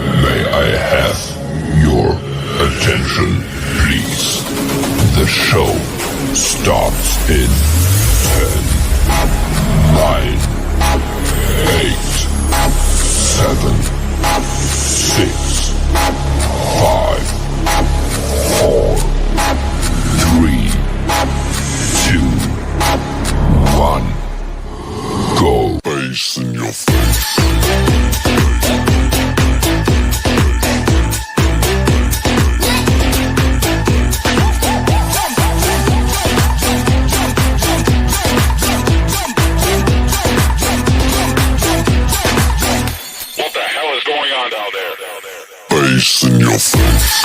May I have your attention, please? The show starts in 10, 9, 8, 7, 6, 5, 4, 3, 2, 1. Go. Face in your face. Face in your face.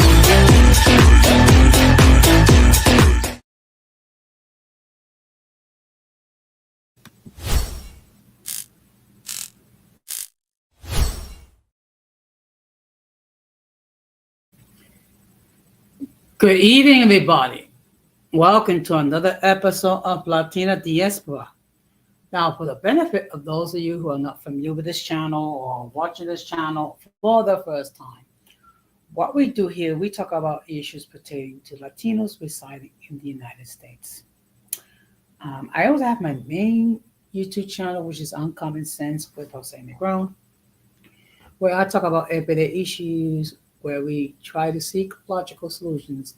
Good evening, everybody. Welcome to another episode of Latina Diaspora. Now, for the benefit of those of you who are not familiar with this channel or watching this channel for the first time, what we do here, we talk about issues pertaining to Latinos residing in the United States. I also have my main YouTube channel, which is Uncommon Sense with Jose Negron, where I talk about everyday issues, where we try to seek logical solutions,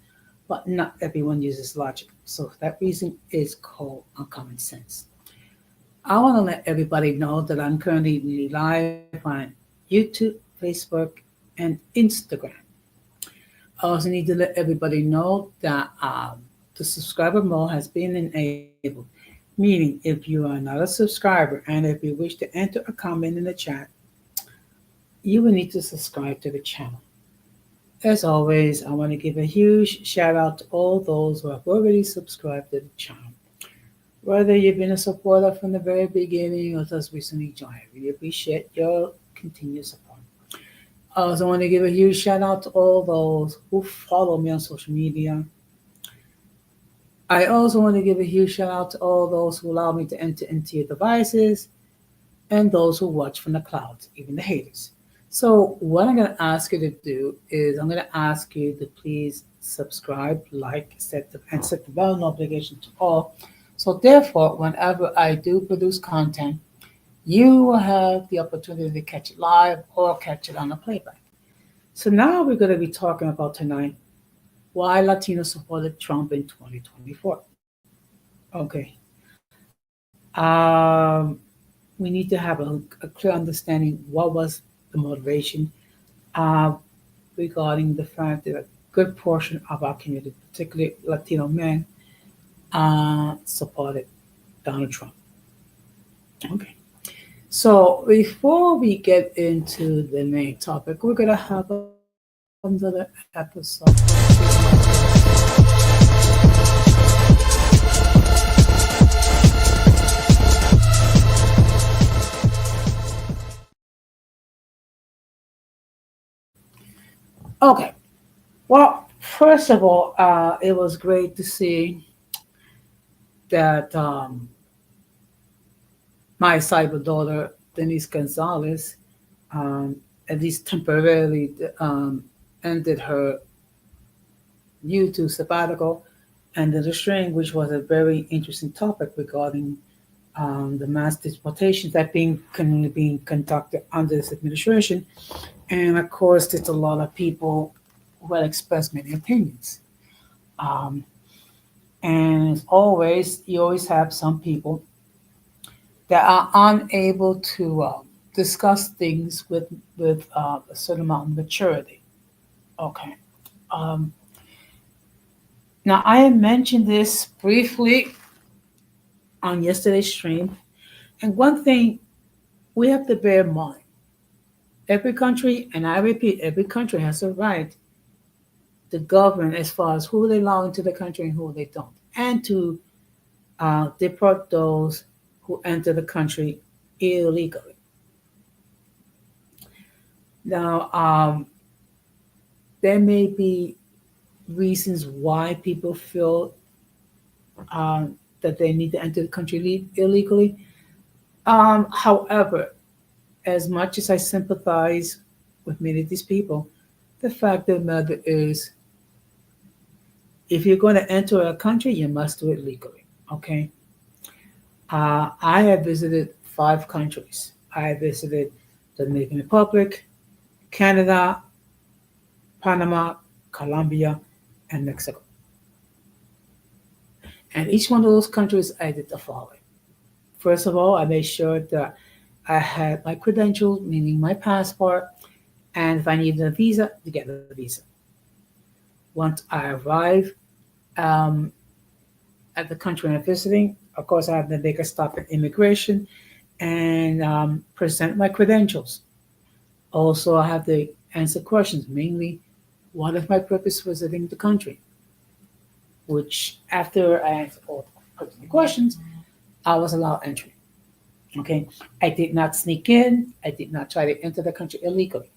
but not everyone uses logic. So that reason is called Uncommon Sense. I want to let everybody know that I'm currently live on YouTube, Facebook, and Instagram. I also need to let everybody know that the subscriber mode has been enabled, meaning if you are not a subscriber and if you wish to enter a comment in the chat, you will need to subscribe to the channel. As always, I want to give a huge shout out to all those who have already subscribed to the channel. Whether you've been a supporter from the very beginning or just recently joined, I really appreciate your continued support. I also want to give a huge shout out to all those who follow me on social media. I also want to give a huge shout out to all those who allow me to enter into your devices and those who watch from the clouds, even the haters. So what I'm going to ask you to do is I'm going to ask you to please subscribe, like, set the bell notification to all. So therefore, whenever I do produce content, you will have the opportunity to catch it live or catch it on a playback. So now we're going to be talking about tonight why Latinos supported Trump in 2024. Okay. We need to have a clear understanding what was the motivation regarding the fact that a good portion of our community, particularly Latino men, supported Donald Trump. Okay. So before we get into the main topic, we're going to have another episode. Okay. Well, first of all, it was great to see that my cyber daughter, Denise Gonzalez, at least temporarily ended her YouTube sabbatical and the string, which was a very interesting topic regarding the mass deportations that being conducted under this administration. And of course, there's a lot of people who had expressed many opinions. And as always, you always have some people that are unable to discuss things with a certain amount of maturity. Okay. Now, I had mentioned this briefly on yesterday's stream. And one thing we have to bear in mind, every country, and I repeat, every country has a right to govern as far as who they allow into the country and who they don't, and to deport those who enter the country illegally. Now, there may be reasons why people feel that they need to enter the country illegally. However, as much as I sympathize with many of these people, the fact of the matter is, if you're going to enter a country, you must do it legally. Okay. I have visited 5 countries. I visited the Dominican Republic, Canada, Panama, Colombia, and Mexico. And each one of those countries, I did the following. First of all, I made sure that I had my credentials, meaning my passport, and if I needed a visa, to get a visa. Once I arrive um, at the country I'm visiting, of course, I have to make a stop at immigration and present my credentials. Also, I have to answer questions, mainly, what is my purpose visiting the country? Which, after I answered all the questions, I was allowed entry. Okay, I did not sneak in. I did not try to enter the country illegally.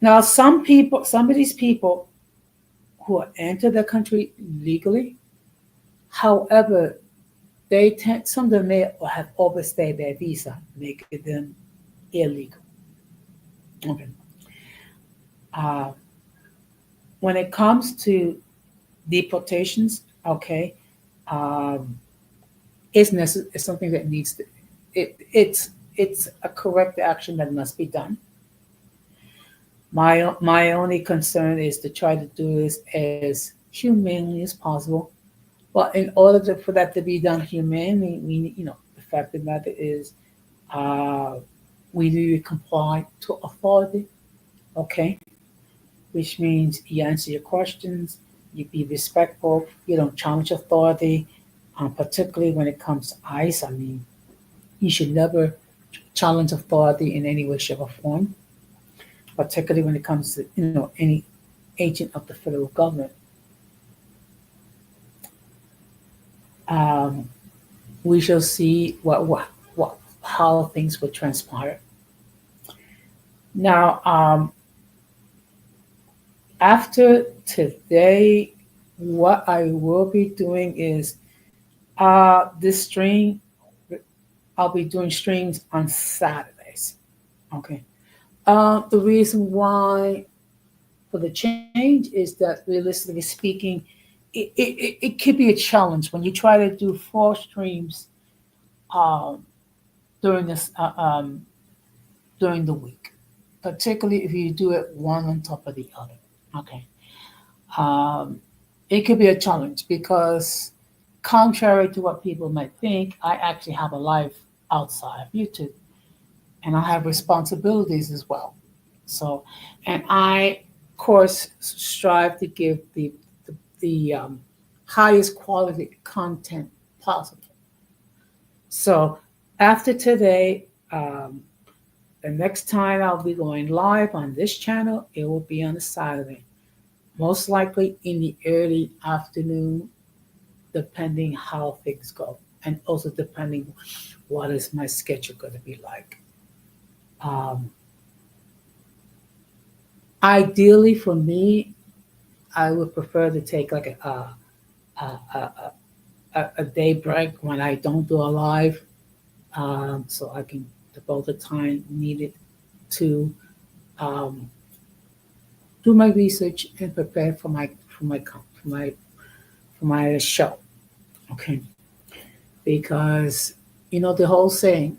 Now, some of these people who enter the country legally, however, some of them may have overstayed their visa, making them illegal. Okay. Uh, when it comes to deportations, okay, um, it's something that needs to, it's a correct action that must be done. My only concern is to try to do this as humanely as possible. But in order for that to be done humanely, the fact of the matter is, uh, we need to comply to authority, okay? Which means you answer your questions, you be respectful, you don't challenge authority, particularly when it comes to ICE. I mean, you should never challenge authority in any way, shape, or form, particularly when it comes to any agent of the federal government. Um, we shall see what how things will transpire. Now, after today, what I will be doing is this stream. I'll be doing streams on Saturdays. Okay. The reason why for the change is that, realistically speaking, it could be a challenge when you try to do 4 streams um, during this during the week, particularly if you do it one on top of the other. Okay. Um, it could be a challenge because, contrary to what people might think, I actually have a life outside of YouTube, and I have responsibilities as well. So, and I, of course, strive to give the highest quality content possible. So, after today, the next time I'll be going live on this channel, it will be on a Saturday, most likely in the early afternoon, depending how things go, and also depending what is my schedule going to be like. Um, Ideally, for me, I would prefer to take like a day break when I don't do a live, so I can devote the time needed to um, do my research and prepare for my show. Okay, because the whole saying,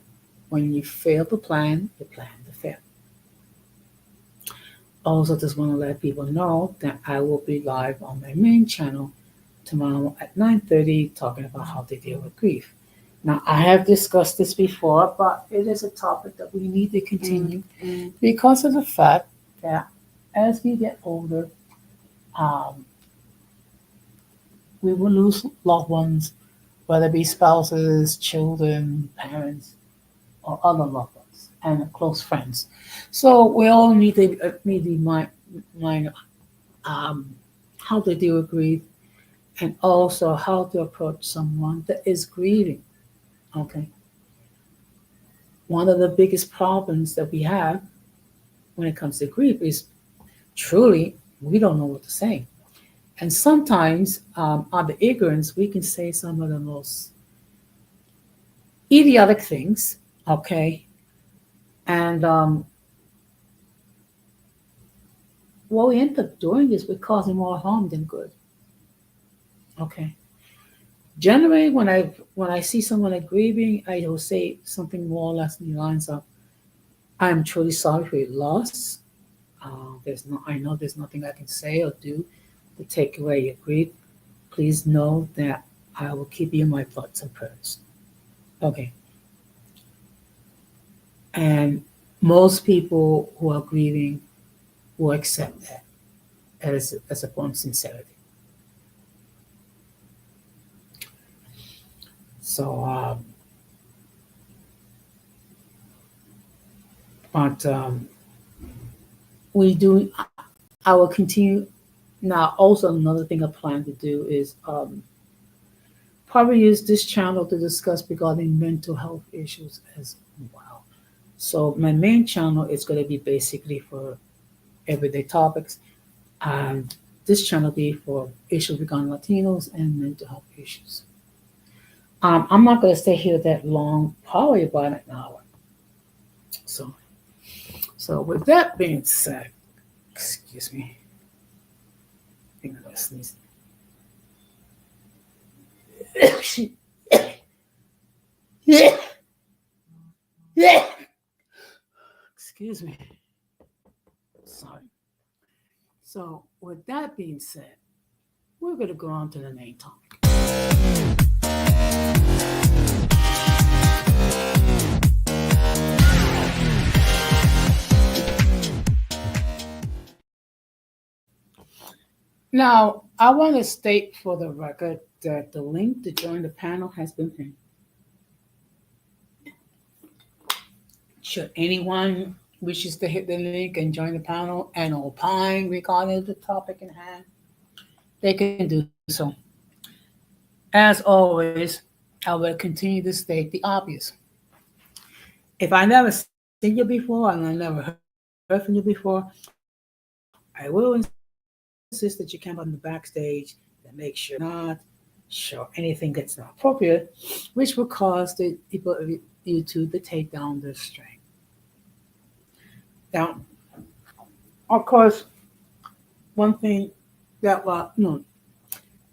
when you fail to plan, you plan to fail. Also, just want to let people know that I will be live on my main channel tomorrow at 9:30, talking about how to deal with grief. Now, I have discussed this before, but it is a topic that we need to continue because of the fact that as we get older, um, we will lose loved ones, whether it be spouses, children, parents, or other loved ones, and close friends. So we all need to mind um, how to deal with grief, and also how to approach someone that is grieving. Okay, one of the biggest problems that we have when it comes to grief is, truly, we don't know what to say, and sometimes out of ignorance we can say some of the most idiotic things. Okay, and what we end up doing is we're causing more harm than good. Okay. Generally, when I see someone like grieving, I will say something more or less in the lines of, "I am truly sorry for your loss. I know there's nothing I can say or do to take away your grief. Please know that I will keep you in my thoughts and prayers." Okay. And most people who are grieving will accept that as a form of sincerity. So, but we do. I will continue now. Also, another thing I plan to do is probably use this channel to discuss regarding mental health issues as well. So my main channel is going to be basically for everyday topics, and this channel be for issues regarding Latinos and mental health issues. I'm not going to stay here that long, probably about an hour. So, so with that being said, excuse me. I think I'm going to sneeze. Yeah, yeah. Excuse me. Sorry. So, with that being said, we're going to go on to the main topic. Now, I want to state for the record that the link to join the panel has been pinned. Should anyone wishes to hit the link and join the panel and opine regarding the topic in hand, they can do so. As always, I will continue to state the obvious. If I never seen you before and I never heard from you before, I will insist that you come on the backstage and make sure not show anything that's not appropriate, which will cause the people you to take down the string. Now, of course, one thing that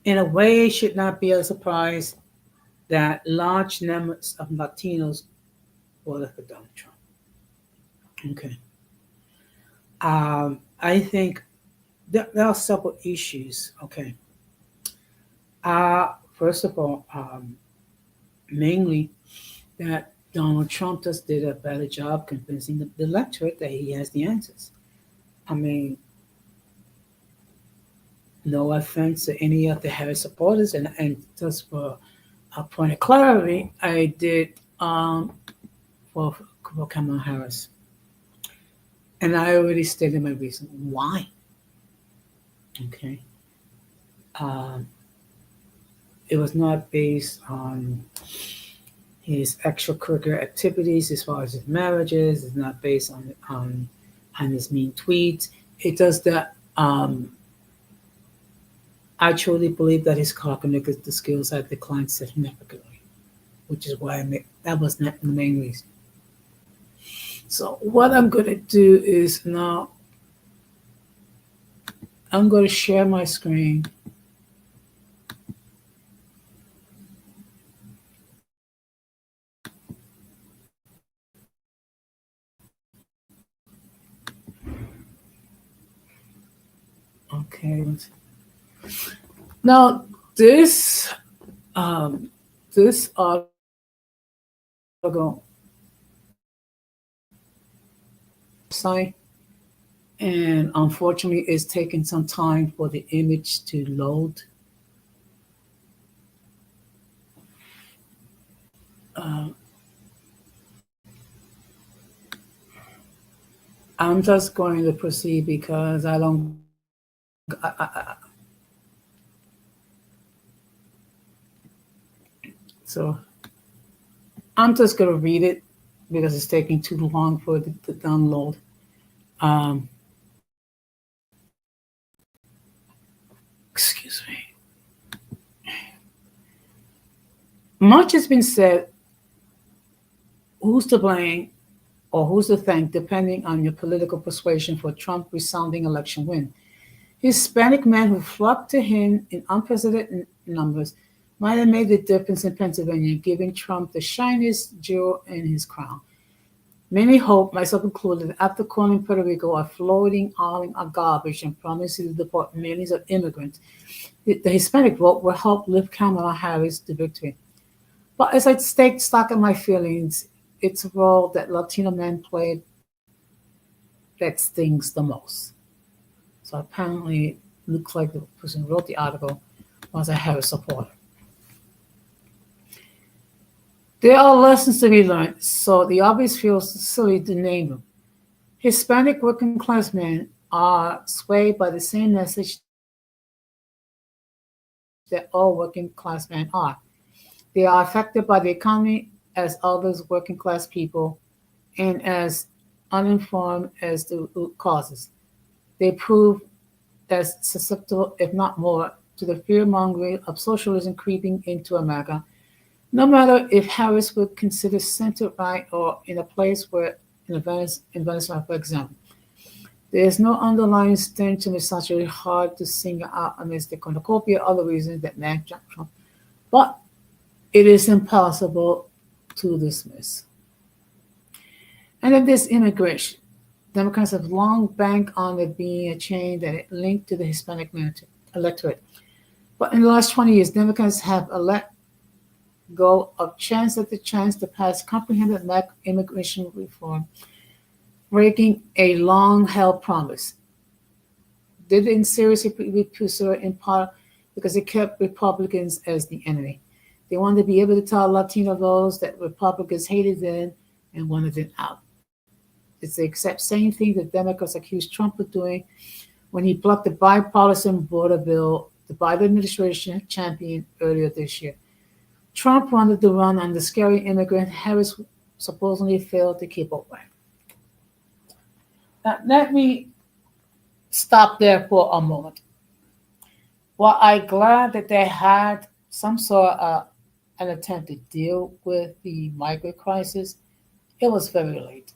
in a way should not be a surprise that large numbers of Latinos voted for Donald Trump. Okay. I think there are several issues. Okay. First of all, mainly that Donald Trump just did a better job convincing the electorate that he has the answers. I mean, no offense to any of the Harris supporters, and just for a point of clarity, I did for, for Kamala Harris. And I already stated my reason why. Okay. Um, it was not based on his extracurricular activities as far as his marriages. It's not based on his mean tweets. It does that. I truly believe that his cognitive skills have declined significantly, which is why that was not the main reason. So what I'm going to do is now I'm going to share my screen. Okay. Now um, this article site, and unfortunately, it's taking some time for the image to load. Um, I'm just going to proceed because I don't. So I'm just going to read it because it's taking too long for it to download. Um, excuse me. Much has been said. Who's to blame? or who's to thank, depending on your political persuasion, for Trump's resounding election win. Hispanic men who flocked to him in unprecedented numbers might have made the difference in Pennsylvania, giving Trump the shiniest jewel in his crown. Many hope, myself included, that after calling Puerto Rico a floating island of garbage and promising to deport millions of immigrants, the Hispanic vote will help lift Kamala Harris to victory. But as I take stock of my feelings, it's a role that Latino men played that stings the most. So apparently, looks like the person who wrote the article was a Harris supporter. There are lessons to be learned, so the obvious feels silly to name them. Hispanic working class men are swayed by the same message that all working class men are. They are affected by the economy as others working class people and as uninformed as the root causes. They prove as susceptible, if not more, to the fear mongering of socialism creeping into America, no matter if Harris would consider center right or in a place where, in Venezuela, for example. There is no underlying stench and misogyny hard to single out amidst the cornucopia of other reasons that make Trump, but it is impossible to dismiss. And then there's immigration. Democrats have long banked on it being a chain that it linked to the Hispanic electorate. But in the last 20 years, Democrats have let go of chance after chance to pass comprehensive immigration reform, breaking a long-held promise. They didn't seriously pursue it in part because it kept Republicans as the enemy. They wanted to be able to tell Latino voters that Republicans hated them and wanted them out. It's the exact same thing that Democrats accused Trump of doing when he blocked the bipartisan border bill the Biden administration championed earlier this year. Trump wanted to run on the scary immigrant Harris supposedly failed to keep up with. Now, let me stop there for a moment. While I'm glad that they had some sort of an attempt to deal with the migrant crisis, it was very late.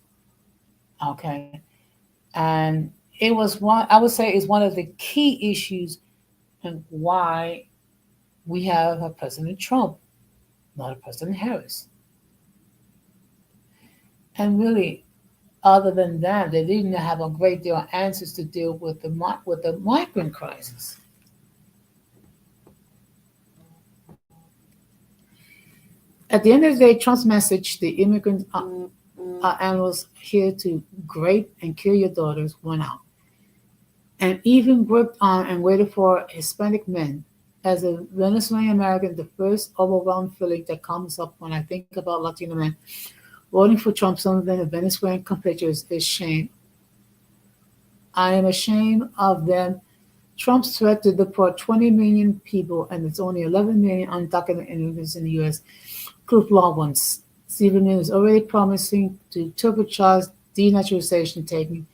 Okay. And it was one, I would say, is one of the key issues and why we have a President Trump, not a President Harris. And really, other than that, they didn't have a great deal of answers to deal with the migrant crisis. At the end of the day, Trump's message, the immigrant animals here to grape and kill your daughters, went out. And even worked on and waited for Hispanic men. As a Venezuelan American, the first overwhelming feeling that comes up when I think about Latino men voting for Trump, some of them the Venezuelan compatriots, is shame. I am ashamed of them. Trump's threat to deport 20 million people, and it's only 11 million undocumented immigrants in the U.S., include law ones. Stephen Miller is already promising to turbocharge denaturalization, taking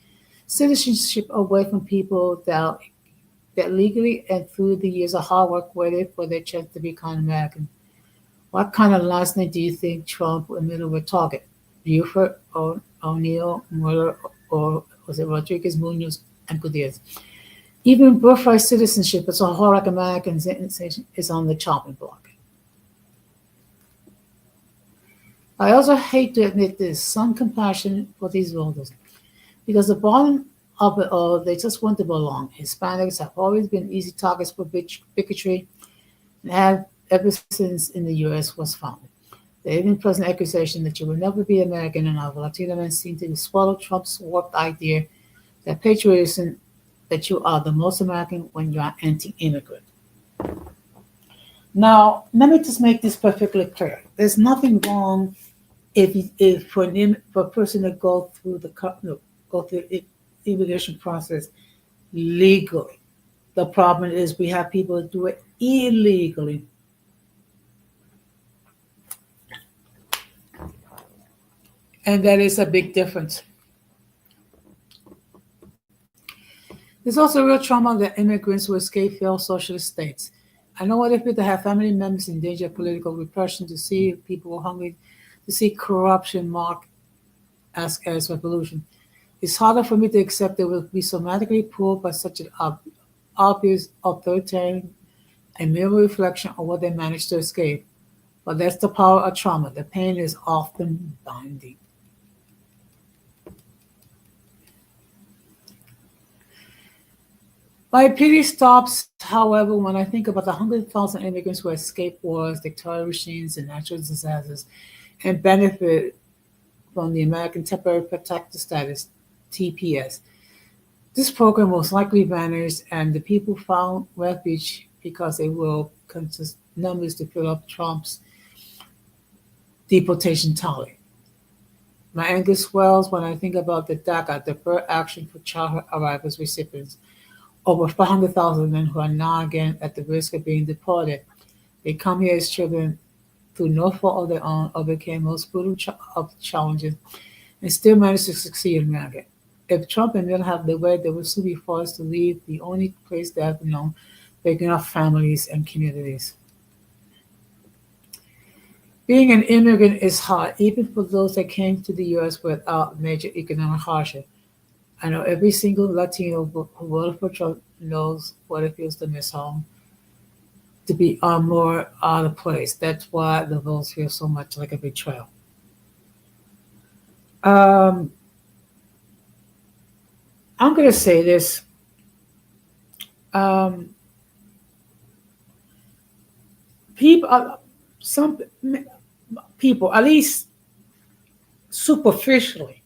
citizenship away from people that legally and through the years of hard work waited for their chance to become American. What kind of last name do you think Trump and Miller would target? Buford or O'Neill, Mueller, or was it Rodriguez, Munoz, and Gutierrez? Even birthright citizenship as a hard American is on the chopping block. I also hate to admit there's some compassion for these voters because the bottom of it all, they just want to belong. Hispanics have always been easy targets for bigotry and have ever since in the U.S. was founded. The even present accusation that you will never be American enough, Latino men seem to swallow Trump's warped idea that patriotism, that you are the most American when you are anti-immigrant. Now, let me just make this perfectly clear. There's nothing wrong if for a person to go through the immigration process legally. The problem is we have people who do it illegally. And that is a big difference. There's also real trauma that immigrants who escape failed socialist states. I know what it feels to have family members in danger of political repression, to see people hungry, to see corruption mark as Air's revolution. It's harder for me to accept they will be somatically pulled by such an obvious authoritarian and mere reflection of what they managed to escape. But that's the power of trauma. The pain is often binding. My pity stops, however, when I think about the 100,000 immigrants who escaped wars, dictatorial regimes, and natural disasters and benefit from the American Temporary Protected Status, TPS. This program most likely vanished, and the people found refuge because they will consist numbers to fill up Trump's deportation tally. My anger swells when I think about the DACA, Deferred Action for Childhood Arrivals recipients, over 500,000 men who are now again at the risk of being deported. They come here as children through no fault of their own, overcame most brutal of challenges, and still managed to succeed in America. If Trump and Miller have their way, they will soon be forced to leave the only place they have known, breaking up families and communities. Being an immigrant is hard, even for those that came to the U.S. without major economic hardship. I know every single Latino who voted for Trump knows what it feels to miss home, to be more out of place. That's why the votes feel so much like a betrayal. Um, I'm going to say this. Um, people, some people, at least superficially,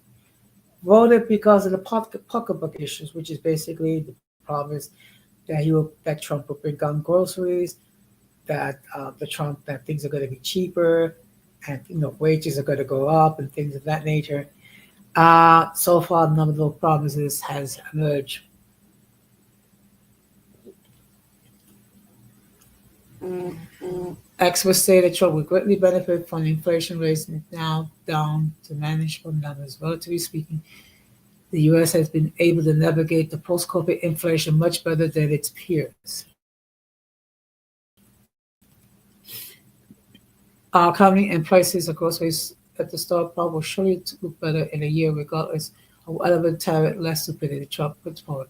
voted because of the pocketbook issues, which is basically the promise that Trump will bring down groceries, that that things are going to be cheaper, and wages are going to go up and things of that nature. So far, none of those promises has emerged. Experts say that Trump will greatly benefit from inflation rates now down to manageable numbers. Relatively speaking, the U.S. has been able to navigate the post-COVID inflation much better than its peers. Our economy and prices of groceries at the store will surely look better in a year, regardless of whatever tariff less stupidity Trump puts forward.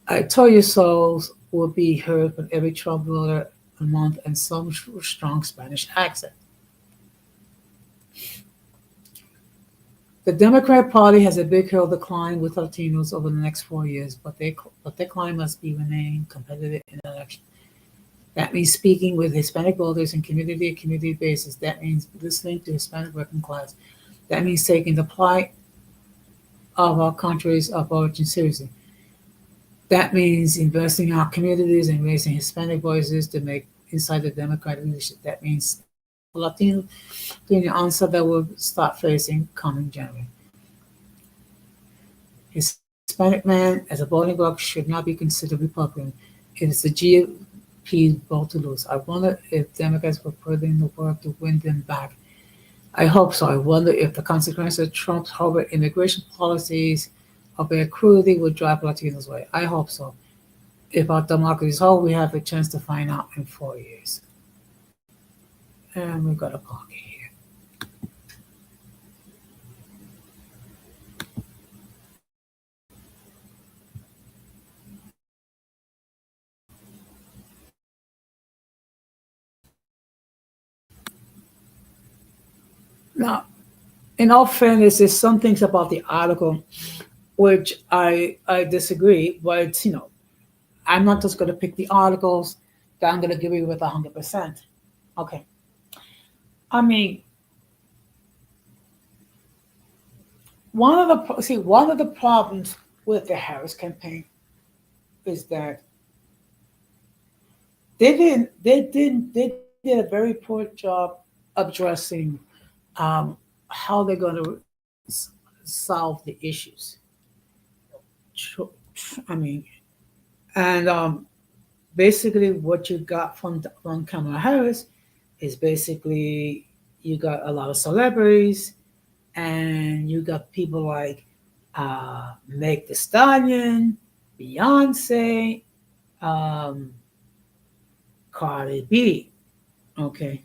I told you souls will be heard from every Trump voter a month and some strong Spanish accent. The Democrat Party has a big hill to climb with Latinos over the next 4 years, but their climb must be remain competitive in the election. That means speaking with Hispanic voters and community basis. That means listening to Hispanic working class. That means taking the plight of our countries of origin seriously. That means investing in our communities and raising Hispanic voices to make inside the Democratic leadership. That means Latino being the answer that will start facing coming January. Hispanic man as a voting bloc should not be considered Republican. It is the GOP's vote to lose. I wonder if Democrats will put in the work to win them back. I hope so. I wonder if the consequences of Trump's horrible immigration policies of their cruelty will drive Latinos away. I hope so. If our democracy hold, we have a chance to find out in 4 years. And we've got a pocket here. Now, in all fairness, there's some things about the article which I disagree, but I'm not just going to pick the articles that I'm going to agree with 100%. Okay. I mean, one of the problems with the Harris campaign is that they did a very poor job addressing um, how they're going to solve the issues. I mean, and basically what you got from Kamala Harris is basically you got a lot of celebrities and you got people like Meg the Stallion, Beyonce, um, Cardi B. Okay,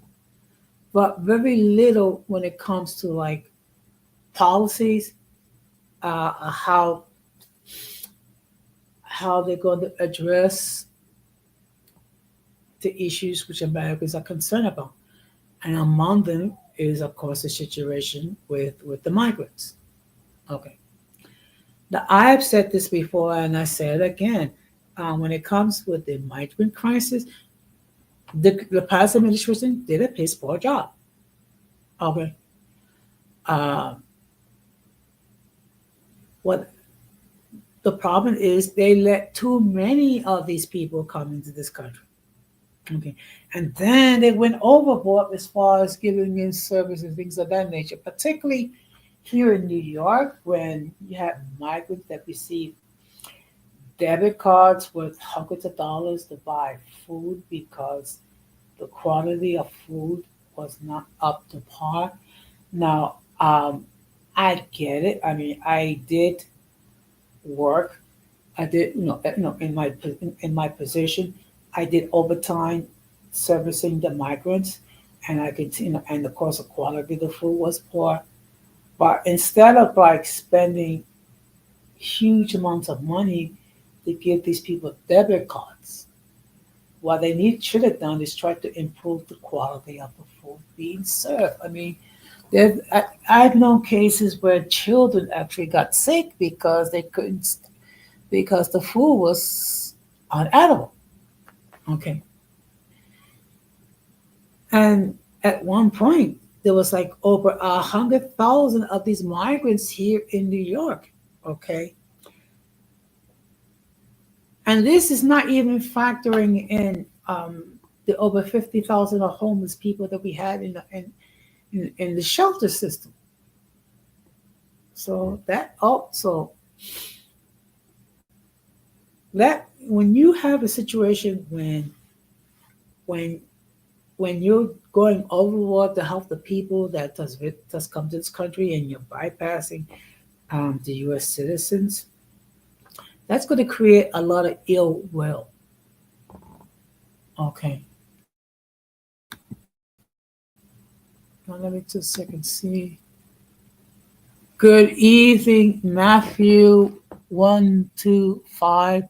but very little when it comes to like policies, how they're going to address the issues which Americans are concerned about. And among them is, of course, the situation with the migrants. Okay. Now, I have said this before, and I say it again. When it comes with the migrant crisis, the past administration did a piss poor job. Okay. Uh, what the problem is, they let too many of these people come into this country. Okay. And then they went overboard as far as giving in service and things of that nature, particularly here in New York, when you have migrants that receive debit cards worth hundreds of dollars to buy food because the quality of food was not up to par. Now, I get it. I mean, I did work. I did, in my position, I did overtime servicing the migrants, and I could, and of course, the quality of the food was poor. But instead of like spending huge amounts of money to give these people debit cards, what they need should have done is try to improve the quality of the food being served. I mean, I've known cases where children actually got sick because they couldn't, because the food was unedible. Okay. And at one point, there was like over 100,000 of these migrants here in New York. Okay. And this is not even factoring in the over 50,000 of homeless people that we had in the shelter system. So that also, that when you have a situation when when you're going overboard to help the people that does come to this country, and you're bypassing the U.S. citizens, that's going to create a lot of ill will. Okay. Now let me just second see. Good evening, Matthew 125.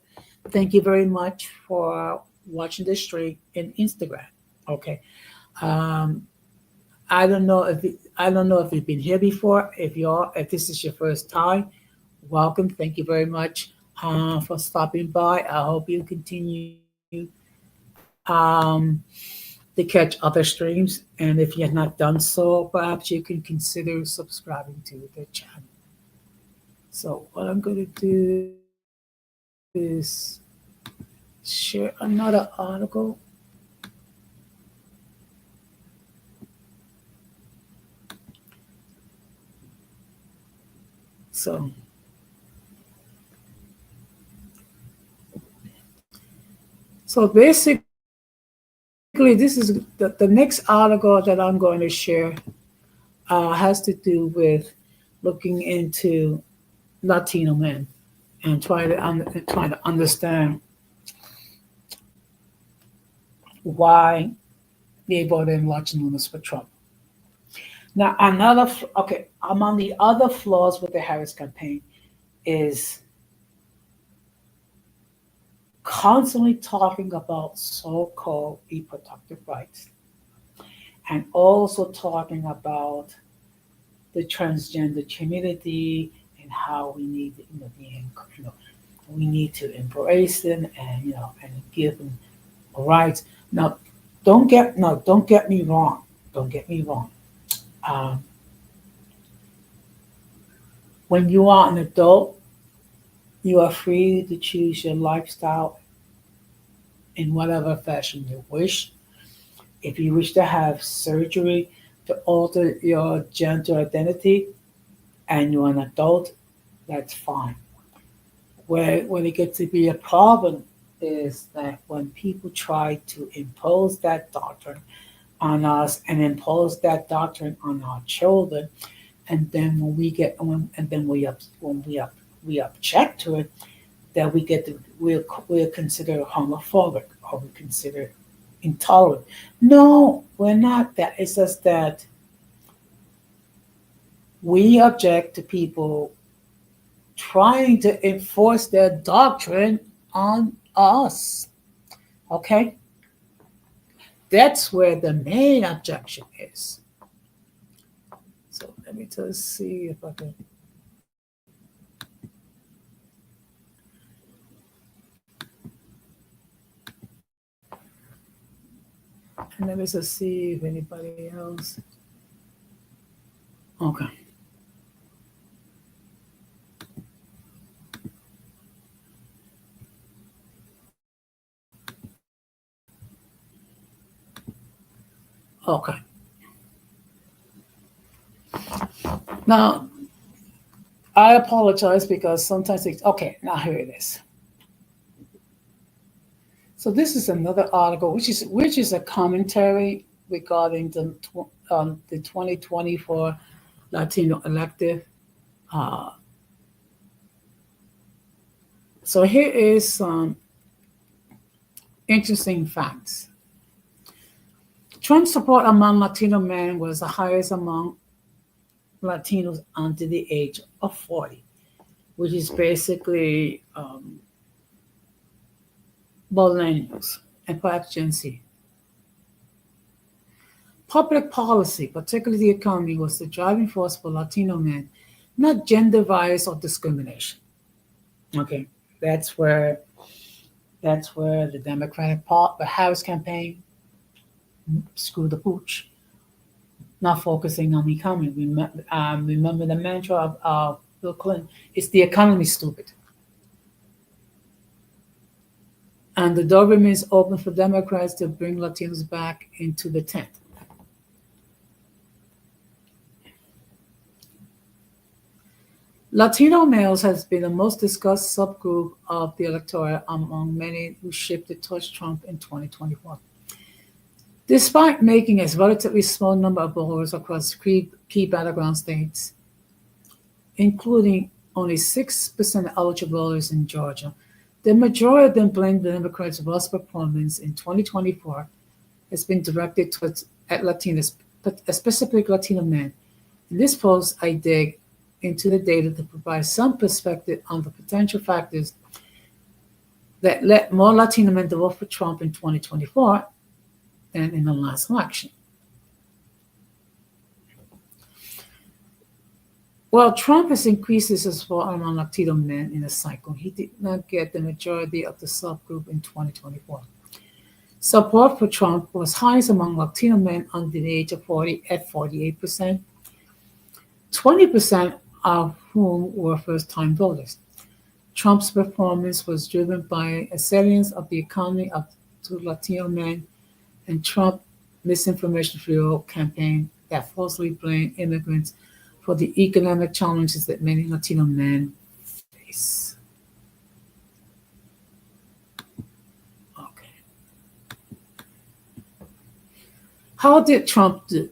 Thank you very much for watching this stream in Instagram. Okay. Um, I don't know if you've been here before. If this is your first time, welcome. Thank you very much for stopping by. I hope you continue um, to catch other streams. And if you have not done so, perhaps you can consider subscribing to the channel. So what I'm going to do is share another article. So basically, this is the next article that I'm going to share has to do with looking into Latino men and trying to understand why they voted in large numbers for Trump. Now, okay, among the other flaws with the Harris campaign is constantly talking about so-called reproductive rights, and also talking about the transgender community and how we need, we need to embrace them, and and give them rights. Now, don't get me wrong. Don't get me wrong. Um, when you are an adult, you are free to choose your lifestyle in whatever fashion you wish. If you wish to have surgery to alter your gender identity and you're an adult, that's fine. Where when it gets to be a problem is that when people try to impose that doctrine on us and impose that doctrine on our children, and then and then we object to it, that we're considered homophobic, or we consider intolerant. No, we're not that. It's just that We object to people trying to enforce their doctrine on us. Okay? That's where the main objection is. So let me just see if I can. And let me just see if anybody else. Okay. Okay. Now, I apologize because sometimes it's okay. Now here it is. So this is another article, which is a commentary regarding the 2024 Latino elective. Uh, so here is some interesting facts. Trump's support among Latino men was the highest among Latinos under the age of 40, which is basically millennials and perhaps Gen Z. Public policy, particularly the economy, was the driving force for Latino men, not gender bias or discrimination. Okay, that's where the Democratic part, the Harris campaign, screw the pooch, not focusing on the economy. Remember the mantra of Bill Clinton: "It's the economy, stupid." And the door remains open for Democrats to bring Latinos back into the tent. Latino males has been the most discussed subgroup of the electorate among many who shifted towards Trump in 2024. Despite making a relatively small number of voters across key battleground states, including only 6% of eligible voters in Georgia, the majority of them blame the Democrats' worst performance in 2024 has been directed at Latinos, but specifically Latino men. In this post, I dig into the data to provide some perspective on the potential factors that led more Latino men to vote for Trump in 2024 than in the last election. While Trump has increased his support among Latino men in a cycle, he did not get the majority of the subgroup in 2024. Support for Trump was highest among Latino men under the age of 40 at 48%, 20% of whom were first-time voters. Trump's performance was driven by a salience of the economy up to Latino men and Trump misinformation-fueled campaign that falsely blamed immigrants for the economic challenges that many Latino men face. Okay. How did Trump do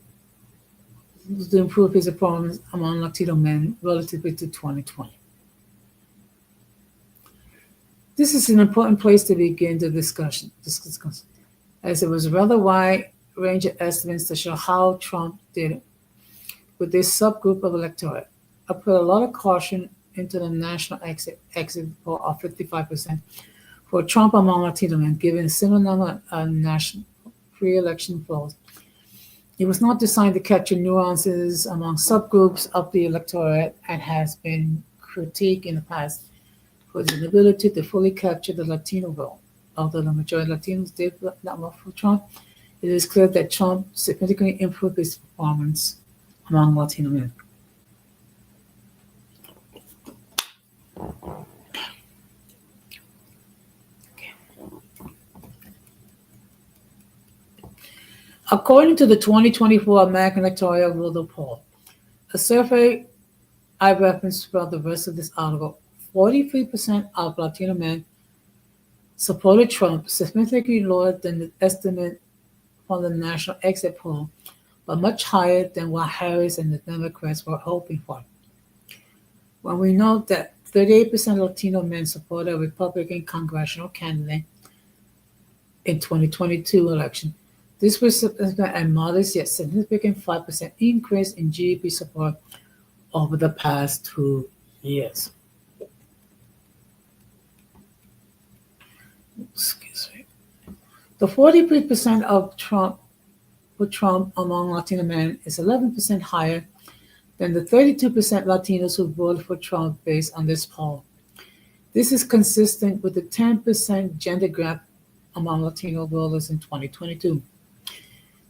to improve his performance among Latino men relatively to 2020? This is an important place to begin the discussion, as there was a rather wide range of estimates to show how Trump did with this subgroup of electorate. I put a lot of caution into the national exit poll of 55% for Trump among Latino men, given a similar number of national pre-election polls. It was not designed to capture nuances among subgroups of the electorate and has been critiqued in the past for its inability to fully capture the Latino vote. Although the majority of Latinos did not vote for Trump, it is clear that Trump significantly improved his performance among Latino men. According to the 2024 American Electoral Voter Poll, a survey I referenced throughout the rest of this article, 43% of Latino men supported Trump, significantly lower than the estimate from the national exit poll, but much higher than what Harris and the Democrats were hoping for. When we note that 38% of Latino men supported a Republican congressional candidate in 2022 election, this was a modest yet significant 5% increase in GDP support over the past 2 years. Excuse me. The 43% of Trump for Trump among Latino men is 11% higher than the 32% Latinos who voted for Trump based on this poll. This is consistent with the 10% gender gap among Latino voters in 2022,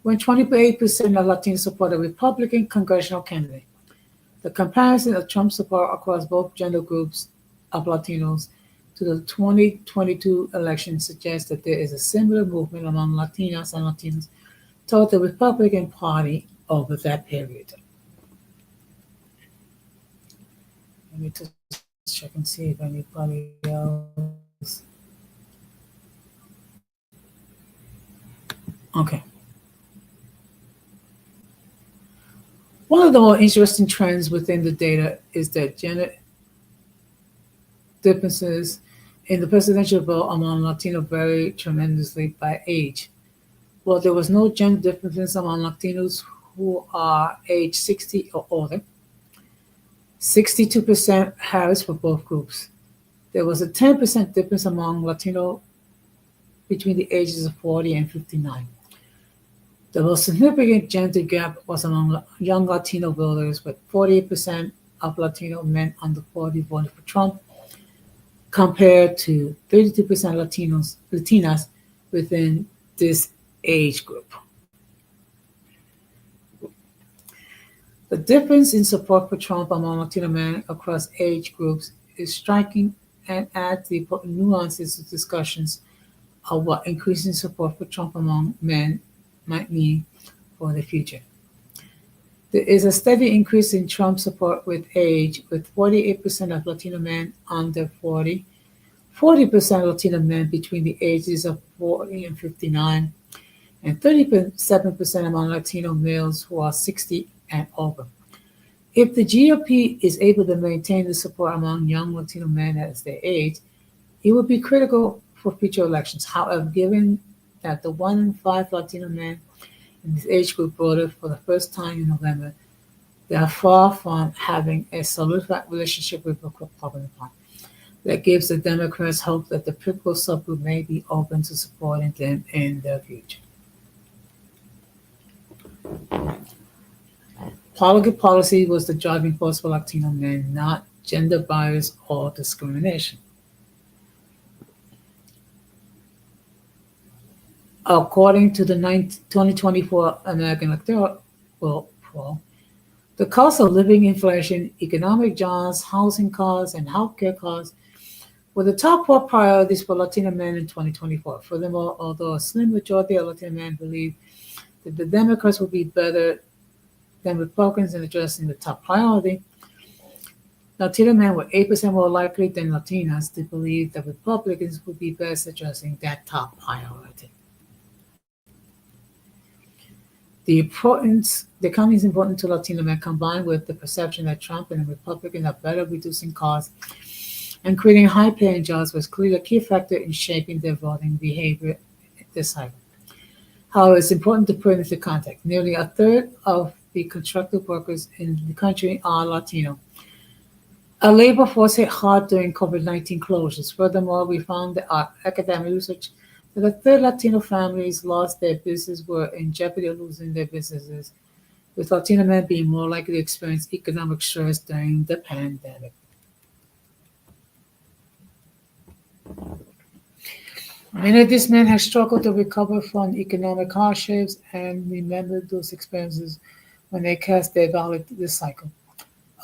when 28% of Latinos support a Republican congressional candidate. The comparison of Trump support across both gender groups of Latinos to the 2022 election suggests that there is a similar movement among Latinas and Latinos toward the Republican Party over that period. Let me just check and see if anybody else. Okay. One of the more interesting trends within the data is that gender differences in the presidential vote among Latino vary tremendously by age. While there was no gender differences among Latinos who are age 60 or older, 62% Harris for both groups. There was a 10% difference among Latino between the ages of 40 and 59. The most significant gender gap was among young Latino voters, with 48% of Latino men under 40 voted for Trump, compared to 32% Latinas within this age group. The difference in support for Trump among Latino men across age groups is striking and adds the important nuances to discussions of what increasing support for Trump among men might mean for the future. There is a steady increase in Trump support with age, with 48% of Latino men under 40, 40% Latino men between the ages of 40 and 59, and 37% among Latino males who are 60 and over. If the GOP is able to maintain the support among young Latino men as they age, it would be critical for future elections. However, given that the 1 in 5 Latino men in this age group voted for the first time in November, they are far from having a solidified relationship with the Republican Party. That gives the Democrats hope that the critical subgroup may be open to supporting them in the future. Public policy was the driving force for Latino men, not gender bias or discrimination. According to the 2024 American Electoral Poll, the cost of living, inflation, economic jobs, housing costs, and healthcare costs were the top 4 priorities for Latino men in 2024. Furthermore, although a slim majority of Latino men believe that the Democrats will be better than Republicans in addressing the top priority, Latino men were 8% more likely than Latinas to believe that Republicans would be best addressing that top priority. The economy is important to Latino men, combined with the perception that Trump and the Republicans are better reducing costs and creating high-paying jobs, was clearly a key factor in shaping their voting behavior this cycle. However, it's important to put into context. Nearly a third of the construction workers in the country are Latino. Our labor force hit hard during COVID-19 closures. Furthermore, we found that our academic research that a third Latino families lost their business, were in jeopardy of losing their businesses, with Latino men being more likely to experience economic stress during the pandemic. Many of these men have struggled to recover from economic hardships and remember those experiences when they cast their ballot this cycle.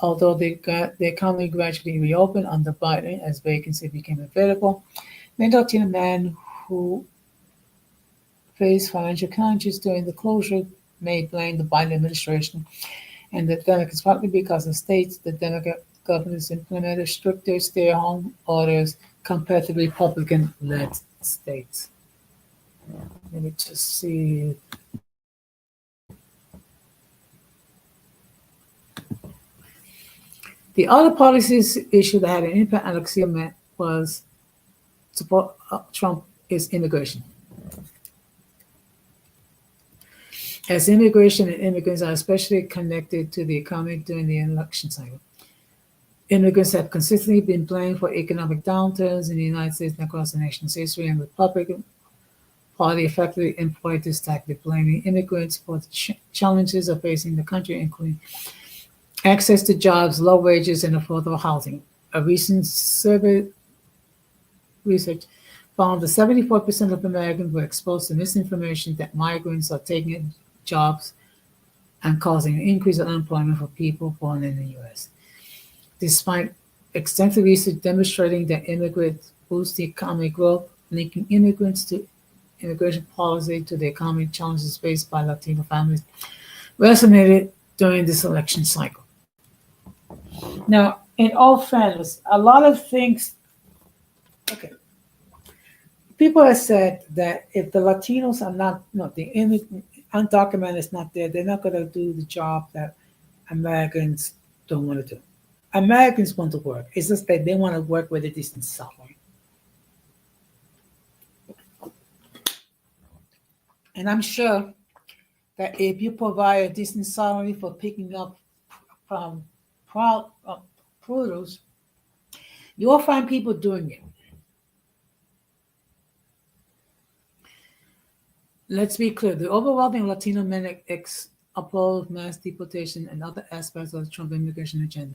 Although the economy gradually reopened under Biden as vacancy became available, many Latino men who faced financial challenges during the closure may blame the Biden administration and the Democrats, partly because the states the Democrat governors implemented stricter stay-at-home orders compared to Republican-led states. Let me just see. The other policies issue that had an impact on Latino men was support Trump is immigration. as immigration and immigrants are especially connected to the economy during the election cycle. Immigrants have consistently been blamed for economic downturns in the United States and across the nation's history, and Republican Party effectively employed this tactic, blaming immigrants for the challenges of facing the country, including access to jobs, low wages, and affordable housing. A recent survey research found that 74% of Americans were exposed to misinformation that migrants are taking jobs and causing an increase in unemployment for people born in the U.S. Despite extensive research demonstrating that immigrants boost the economic growth, linking immigrants to immigration policy to the economic challenges faced by Latino families resonated during this election cycle. Now, in all fairness, a lot of things, okay, people have said that if the Latinos are not, no, the undocumented is not there, they're not going to do the job that Americans don't want to do. Americans want to work. It's just that they want to work with a decent salary. And I'm sure that if you provide a decent salary for picking up produce, you will find people doing it. Let's be clear, the overwhelming Latino men oppose mass deportation and other aspects of the Trump immigration agenda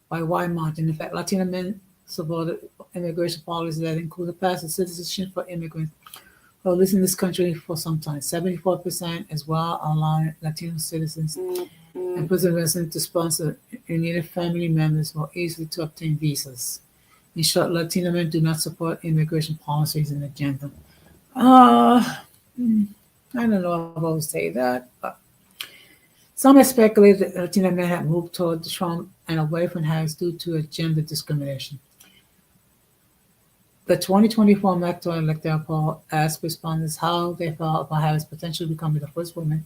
by wide margin. In fact, Latino men supported immigration policies that include the passage of citizenship for immigrants who have lived in this country for some time. 74% as well allowing Latino citizens and present residents to sponsor immediate family members more easily to obtain visas. In short, Latino men do not support immigration policies and agenda. I don't know if I would say that, but some have speculated that Latino men have moved toward Trump and away from Harris due to gender discrimination. The 2024 electoral poll asked respondents how they felt about Harris potentially becoming the first woman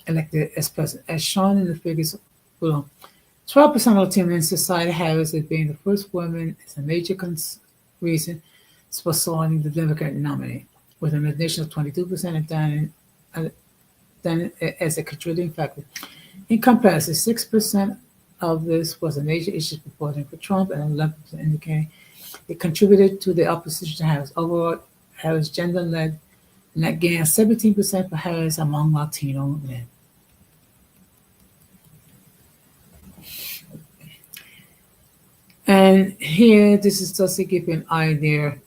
elected as president. As shown in the figures below, 12% of Latinos cited Harris as being the first woman as a major reason for selecting the Democratic nominee, with an additional 22% then as a contributing factor. In comparison, 6% of this was a major issue reporting for Trump, and 11% indicating it contributed to the opposition to Harris. Overall, Harris gender-led net gained 17% for Harris among Latino men. And here, this is just to give you an idea.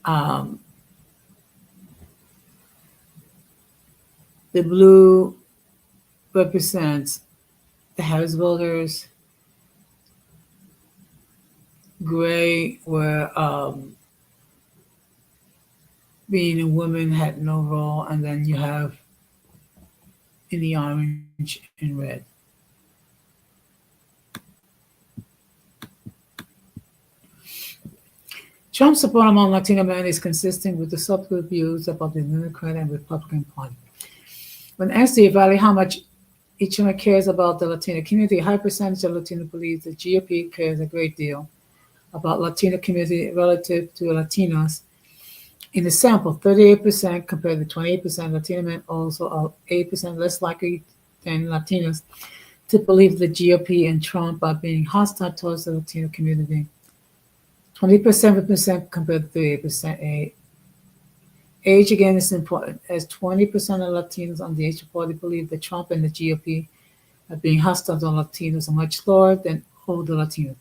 The blue represents the Harris voters. Gray, where being a woman had no role, and then you have in the orange and red. Trump's support among Latino men is consistent with the subgroup views about the Democrat and Republican Party. When asked to evaluate how much each one cares about the Latino community, a high percentage of Latino believes the GOP cares a great deal about Latino community relative to Latinos. In the sample, 38% compared to 28%, Latino men also are 8% less likely than Latinos to believe the GOP and Trump are being hostile towards the Latino community. 27% compared to 38%. Age, again, is important, as 20% of Latinos on the age of 40 believe that Trump and the GOP are being hostile to Latinos are much lower than older Latinos.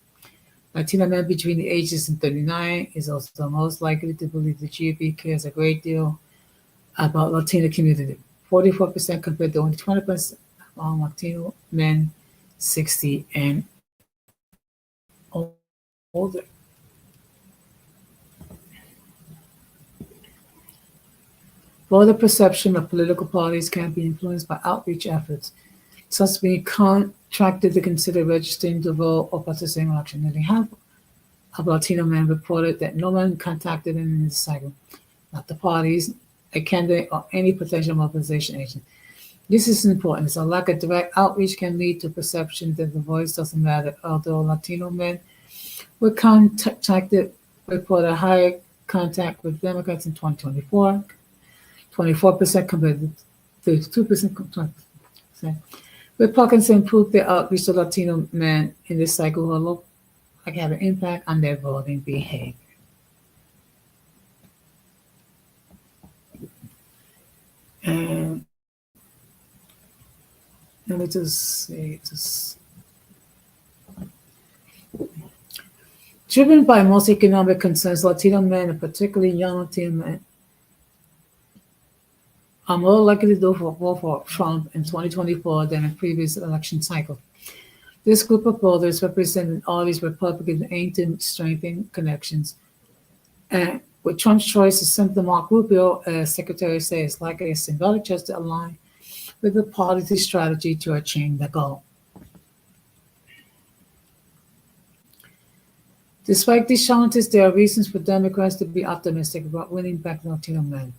Latino men between the ages of 39 is also most likely to believe the GOP cares a great deal about Latino community, 44% compared to only 20% among Latino men 60 and older. Voter perception of political parties can be influenced by outreach efforts, such as being contracted to consider registering to vote or participating in election. Nearly half of Latino men reported that no one contacted them in this cycle, not the parties, a candidate, or any potential mobilization agent. This is important, as a lack of direct outreach can lead to perception that the voice doesn't matter. Although Latino men were contacted, reported higher contact with Democrats in 2024, 24% compared to 2% contract. Republicans improved their outreach to Latino men in this cycle who look like have an impact on their voting behavior. And let me just say this. Driven by most economic concerns, Latino men, and particularly young Latino men, are more likely to vote for Trump in 2024 than in previous election cycles. This group of voters represented all these Republicans aimed to strengthen connections. And with Trump's choice to Senator Mark Rubio as Secretary of State, it's likely a symbolic gesture to align with the party's strategy to achieve the goal. Despite these challenges, there are reasons for Democrats to be optimistic about winning back Latino men.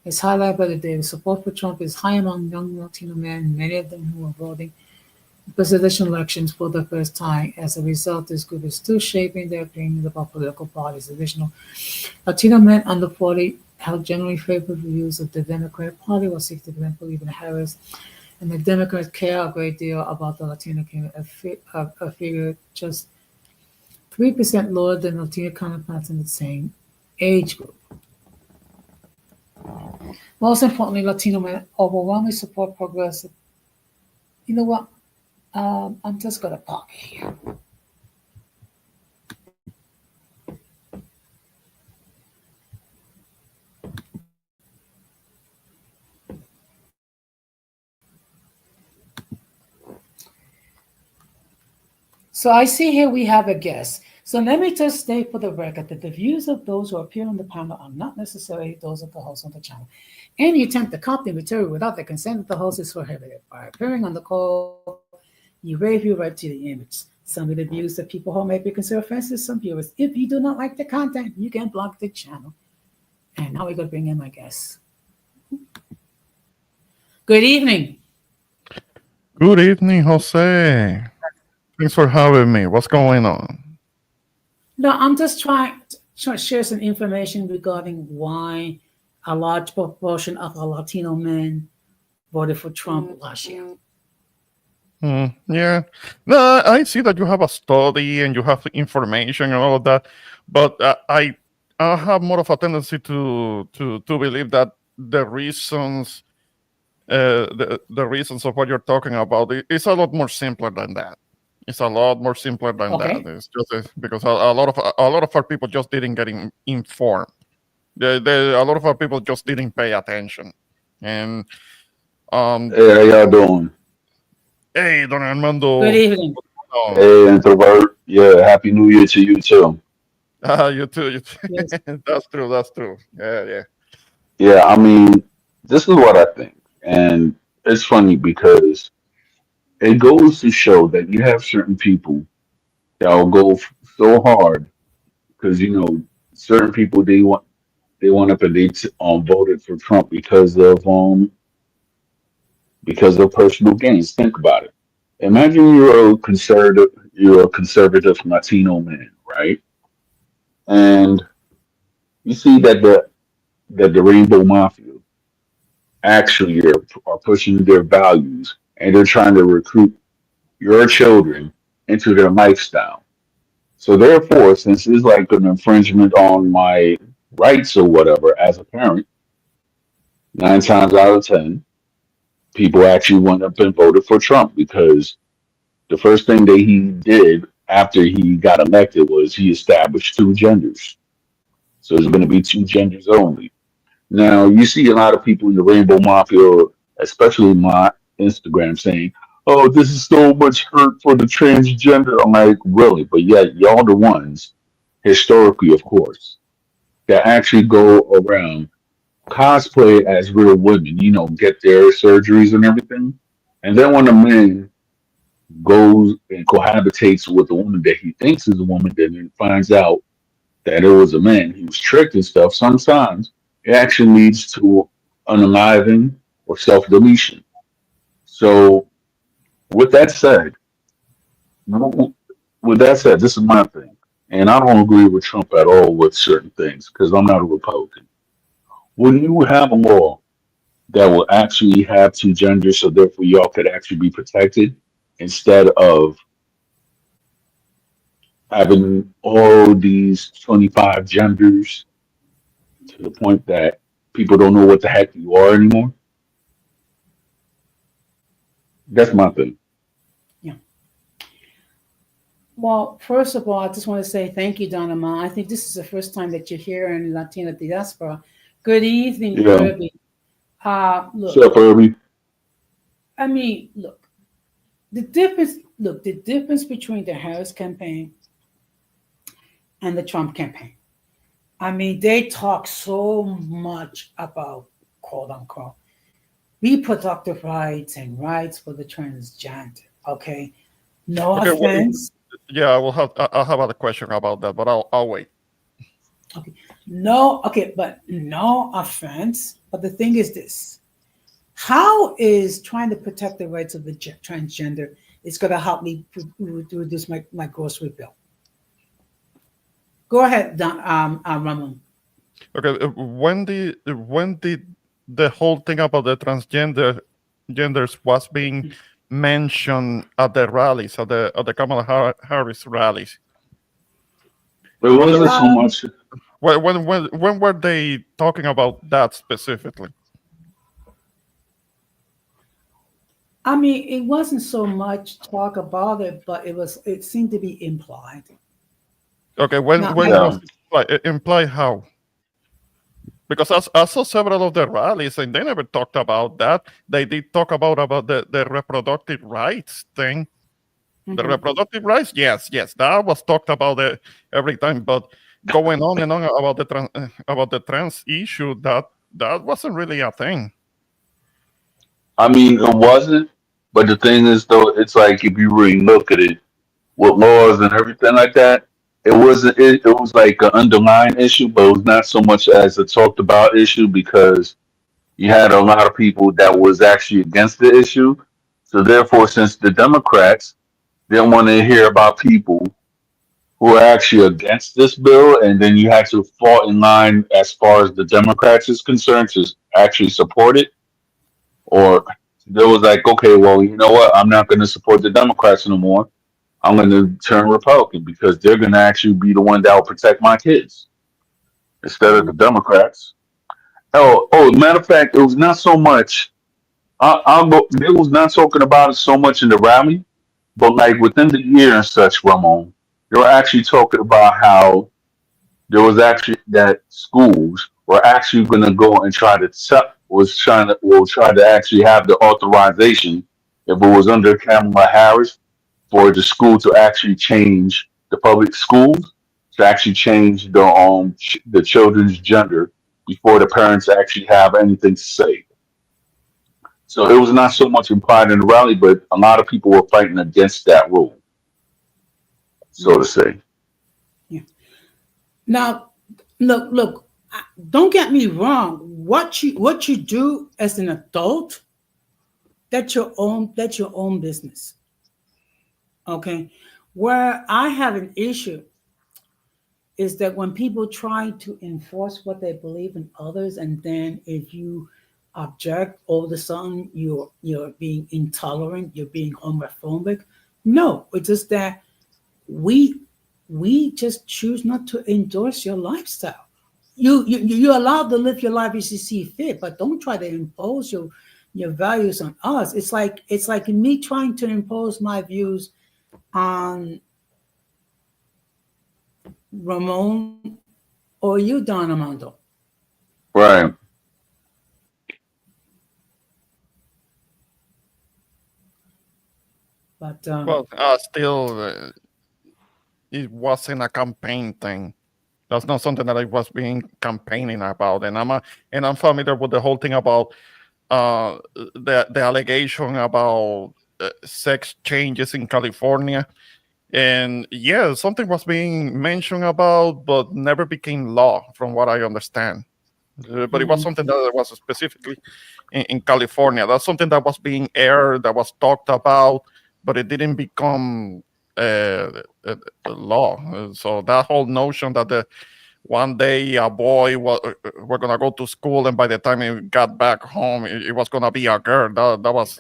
As highlighted by the data, support for Trump is high among young Latino men, many of them who are voting in presidential elections for the first time. As a result, this group is still shaping their opinions about political parties. Additional Latino men under 40 held generally favorable views of the Democratic Party, while 60% believe in Harris. And the Democrats care a great deal about the Latino community, a figure just 3% lower than Latino counterparts in the same age group. Most importantly, Latino men overwhelmingly support progressive. You know what? I'm just going to park here. So I see here we have a guest. So let me just state for the record that the views of those who appear on the panel are not necessarily those of the host on the channel. Any attempt to copy material without the consent of the host is prohibited. By appearing on the call, you waive your right to the image. Some of the views that people hold may be considered offensive to some viewers. If you do not like the content, you can block the channel. And now we're going to bring in my guest. Good evening. Good evening, Jose. Thanks for having me. What's going on? No, I'm just trying to share some information regarding why a large proportion of Latino men voted for Trump last year. Yeah. No, I see that you have a study and you have information and all of that, but I have more of a tendency to believe that the reasons the reasons of what you're talking about is a lot more simpler than that. It's a lot more simpler than that. It's just because a lot of our people just didn't get informed. A lot of our people just didn't pay attention. And Hey, how y'all doing? Hey, Don Armando. Good evening. Hey, introvert. Yeah, happy New Year to you too. You too. You too. Yes. That's true. That's true. Yeah. Yeah, I mean, this is what I think, and it's funny because it goes to show that you have certain people that will go so hard because certain people they want to predict voted for Trump because of personal gains. Think about it. Imagine you're a conservative Latino man, right? And you see that the Rainbow Mafia actually are pushing their values and they're trying to recruit your children into their lifestyle. So therefore, since it's like an infringement on my rights or whatever as a parent, 9 times out of 10, people actually went up and voted for Trump because the first thing that he did after he got elected was he established two genders. So there's going to be two genders only. Now, you see a lot of people in the Rainbow Mafia, especially my Instagram, saying, "Oh, this is so much hurt for the transgender." I'm like, really? But yet, y'all the ones, historically, of course, that actually go around cosplay as real women, get their surgeries and everything. And then when a man goes and cohabitates with a woman that he thinks is a woman, then he finds out that it was a man, he was tricked and stuff. Sometimes it actually leads to unaliving or self-deletion. So, with that said, this is my thing, and I don't agree with Trump at all with certain things because I'm not a Republican. When you have a law that will actually have two genders, so therefore y'all could actually be protected instead of having all these 25 genders to the point that people don't know what the heck you are anymore. That's my thing. Yeah. Well, first of all, I just want to say thank you, Donama. I think this is the first time that you're here in Latina diaspora. Good evening, Yeah. Irby. What's Look, up, Herbie? I mean, look, the difference between the Harris campaign and the Trump campaign. I mean, they talk so much about quote unquote reproductive rights and rights for the transgender. Okay, no Okay, well, offense. yeah, I'll have a question about that, but I'll wait. Okay, no, okay, but no offense. But the thing is this: how is trying to protect the rights of the transgender is going to help me to reduce my grocery bill? Go ahead, Ramon. Okay, when did the whole thing about the transgender genders was being mentioned at the rallies, at the Kamala Harris rallies? It When there wasn't was so Um, much. when were they talking about that specifically? I mean, it wasn't so much talk about it, but it seemed to be implied. Okay, when Now, was Yeah. it implied how? Because I saw several of the rallies and they never talked about that. They did talk about the reproductive rights thing. The mhm. reproductive rights, yes, that was talked about every time. But going on and on about the trans issue, that wasn't really a thing. I mean, it wasn't. But the thing is, though, it's like if you really look at it, with laws and everything like that, it wasn't. It was like an underlying issue, but it was not so much as a talked about issue because you had a lot of people that was actually against the issue. So therefore, since the Democrats didn't want to hear about people who are actually against this bill, and then you had to fall in line as far as the Democrats is concerned to actually support it, or there was like, okay, well, you know what? I'm not going to support the Democrats no more. I'm going to turn Republican because they're going to actually be the one that will protect my kids instead of the Mhm. Democrats. Matter of fact, it was not so much. They was not talking about it so much in the rally, but like within the year and such, Ramon, they were actually talking about how there was actually that schools were actually going to go and try to will try to actually have the authorization if it was under Kamala Harris for the school to actually change the public schools to actually change the children's gender before the parents actually have anything to say. So it was not so much implied in the rally, but a lot of people were fighting against that rule, so Yeah, to say. yeah. Now, look. Don't get me wrong. What you do as an adult, that's your own business. Okay. Where I have an issue is that when people try to enforce what they believe in others, and then if you object, all of a sudden you're being intolerant, you're being homophobic. No, it's just that we we just choose not to endorse your lifestyle. You're allowed to live your life as you see fit, but don't try to impose your values on us. It's like me trying to impose my views on Ramon or you, Don Armando. Right. But Well, still, it wasn't a campaign thing. That's not something that I was being campaigning about, and I'm familiar with the whole thing about the allegation about sex changes in California. And yeah, something was being mentioned about, but never became law, from what I understand. But it was mhm, something that was specifically in California. That's something that was being aired, that was talked about, but it didn't become a law. So that whole notion that one day a boy were gonna go to school, and by the time he got back home, it was gonna be a girl. That was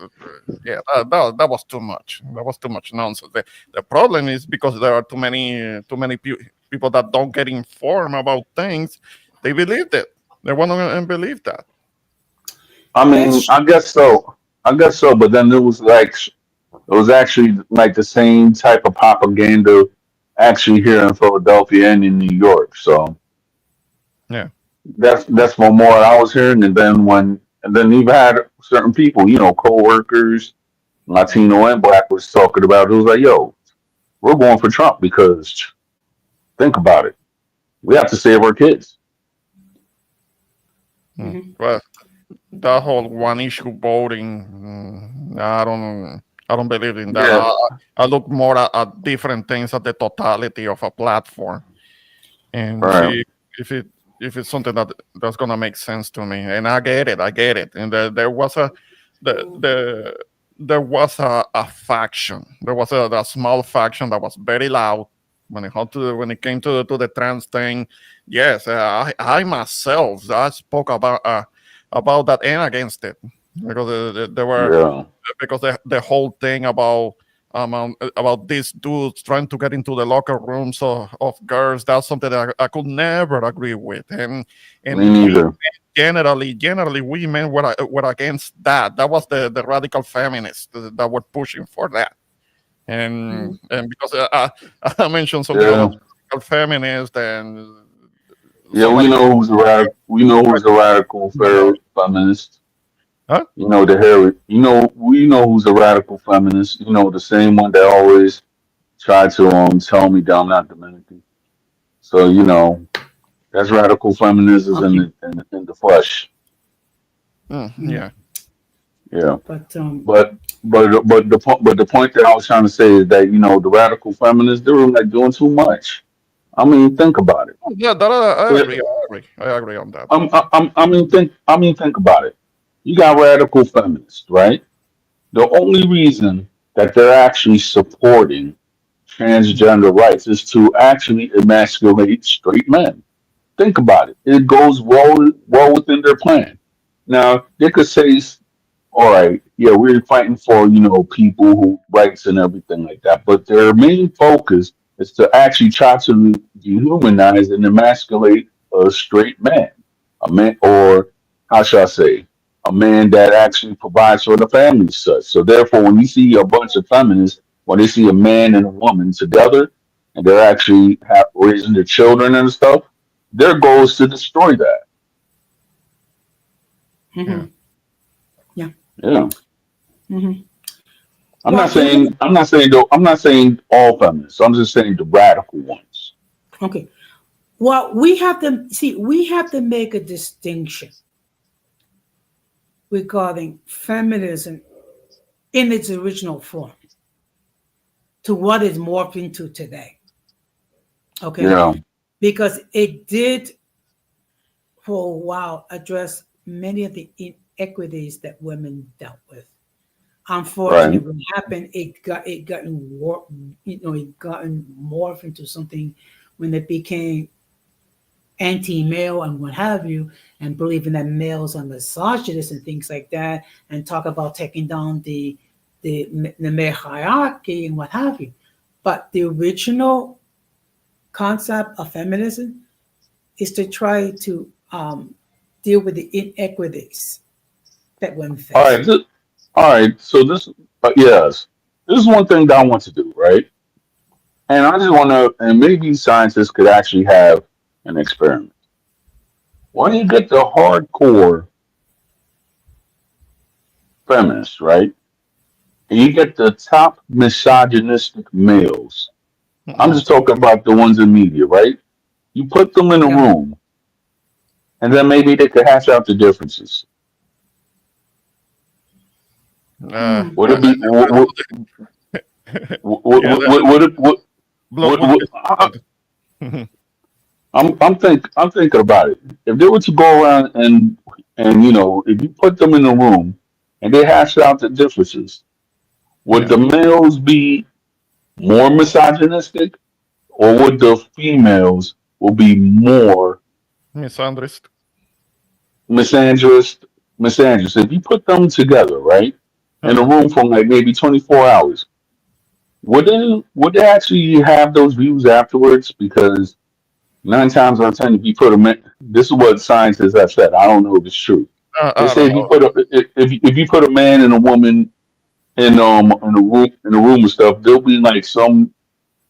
that was too much. That was too much nonsense. The problem is because there are too many people that don't get informed about things. They believe it. They want to believe that. I mean, That's I guess so. I guess so. But then it was actually like the same type of propaganda actually here in Philadelphia and in New York. So Yeah. that's one more I was hearing. And then you've had certain people, coworkers, Latino and Black, was talking about. It was like, yo, we're going for Trump because think about it, we have to save our kids. mhm. Well, that whole one issue voting, I don't believe in that. Yeah, I look more at different things at the totality of a platform and right. see if it if it's something that's gonna make sense to me. And I get it. And there was the there was a faction. There was a small faction that was very loud when it came to the trans thing. Yes, I myself I spoke about that and against it because there were Yeah, because the whole thing about these dudes trying to get into the locker rooms of girls, that's something that I could never agree with. me And we neither. generally we men were against that. That was the radical feminists that were pushing for that. And because I mentioned something Yeah, about radical feminist and yeah. We somebody know who's a radical. We know who's a radical about feminist. huh? The Harry. We know who's a radical feminist. The same one that always tried to tell me that I'm not Dominican. So that's radical feminism Okay. in the flesh. Mhm. Yeah. Yeah, But but but the point that I was trying to say is that the radical feminists, they were like doing too much. I mean, think about it. Yeah, that I Yeah, agree. I agree on that. I mean, think about it. You got radical feminists, right? The only reason that they're actually supporting transgender rights is to actually emasculate straight men. Think about it. It goes well within their plan. Now they could say, all right, yeah, we're fighting for people who rights and everything like that, but their main focus is to actually try to dehumanize and emasculate a straight man, a man, or how should I say, a man that actually provides for the family, such. So therefore, when you see a bunch of feminists, when they see a man and a woman together, and they're actually raising their children and stuff, their goal is to destroy that. Yeah. mhm. Yeah. Yeah. Mhm. I'm not Well, the saying I'm not saying though I'm not saying all feminists. I'm just saying the radical ones. okay. Well, we have to see. We have to make a distinction regarding feminism in its original form to what is morphed into today. Okay, Yeah, because it did for a while address many of the inequities that women dealt with. right. Unfortunately, what happened, it gotten it gotten morphed into something when it became anti-male and what have you, and believing that males are misogynists and things like that, and talk about taking down the male hierarchy and what have you. But the original concept of feminism is to try to deal with the inequities that women All face. right. All right. So yes, this is one thing that I want to do, right? And I just want to, and maybe scientists could actually have an experiment. When you get the hardcore feminists, right, and you get the top misogynistic males, I'm Mhm. just talking about the ones in media, right? You put them in a Yeah. room, and then maybe they could hash out the differences. Uh, Would I, it be? yeah, Would it? blood would be spilled. I'm thinking about it. If they were to go around and if you put them in a room and they hash out the differences, would Yeah. the males be more misogynistic, or would the females will be more Misandrist. misandrous. Misandrous. If you put them together, right, in a Uh-huh. room for like maybe 24 hours, would they actually have those views afterwards? Because 9 times out of 10, if you put them in, this is what scientists have said. I don't know if it's true. They I say don't if you know. put if you put a man and a woman in a room and stuff, there'll be like some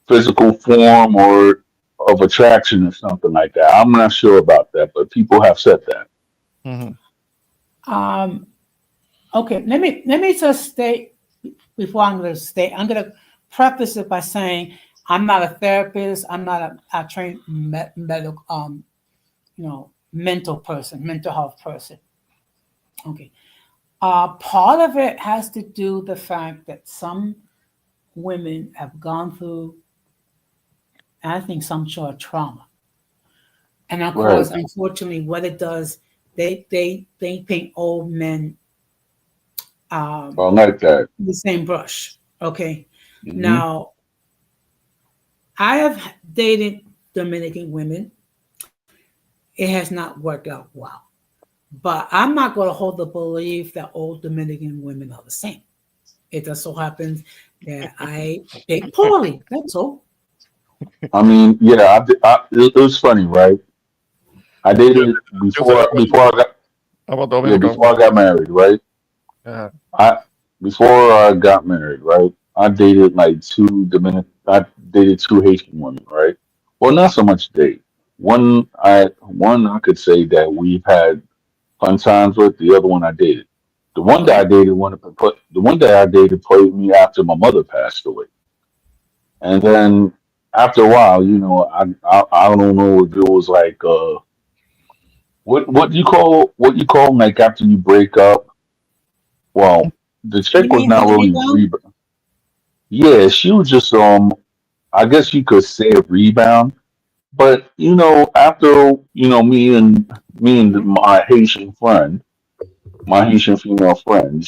physical form or of attraction or something like that. I'm not sure about that, but people have said that. Mhm. Um, okay, let me just state before I'm going to state. I'm going to preface it by saying I'm not a therapist. I'm not a trained medical, mental person, mental health person. Okay. Part of it has to do with the fact that some women have gone through, I think, some sort of trauma, and of Right. course, unfortunately, what it does, they paint old men I um, like that. the same brush. Okay. Hmm. Now, I have dated Dominican women. It has not worked out well. But I'm not going to hold the belief that all Dominican women are the same. It just so happens that I pick poorly. That's all. I mean, yeah, it was funny, right? I You, dated you said about Dominican before I women. got married, right? Uh, I Before I got married, right? I dated like two Dominican. I dated two Haitian women, right? Well, not so much date. One I could say that we've had fun times with. The other one I dated. Okay. The one that I dated played me after my mother passed away, and then after a while, I don't know if it was like what you call like after you break up. Well, the You chick was mean not the really rebound? yeah, she was just I guess you could say a rebound. But after me and my Haitian female friend,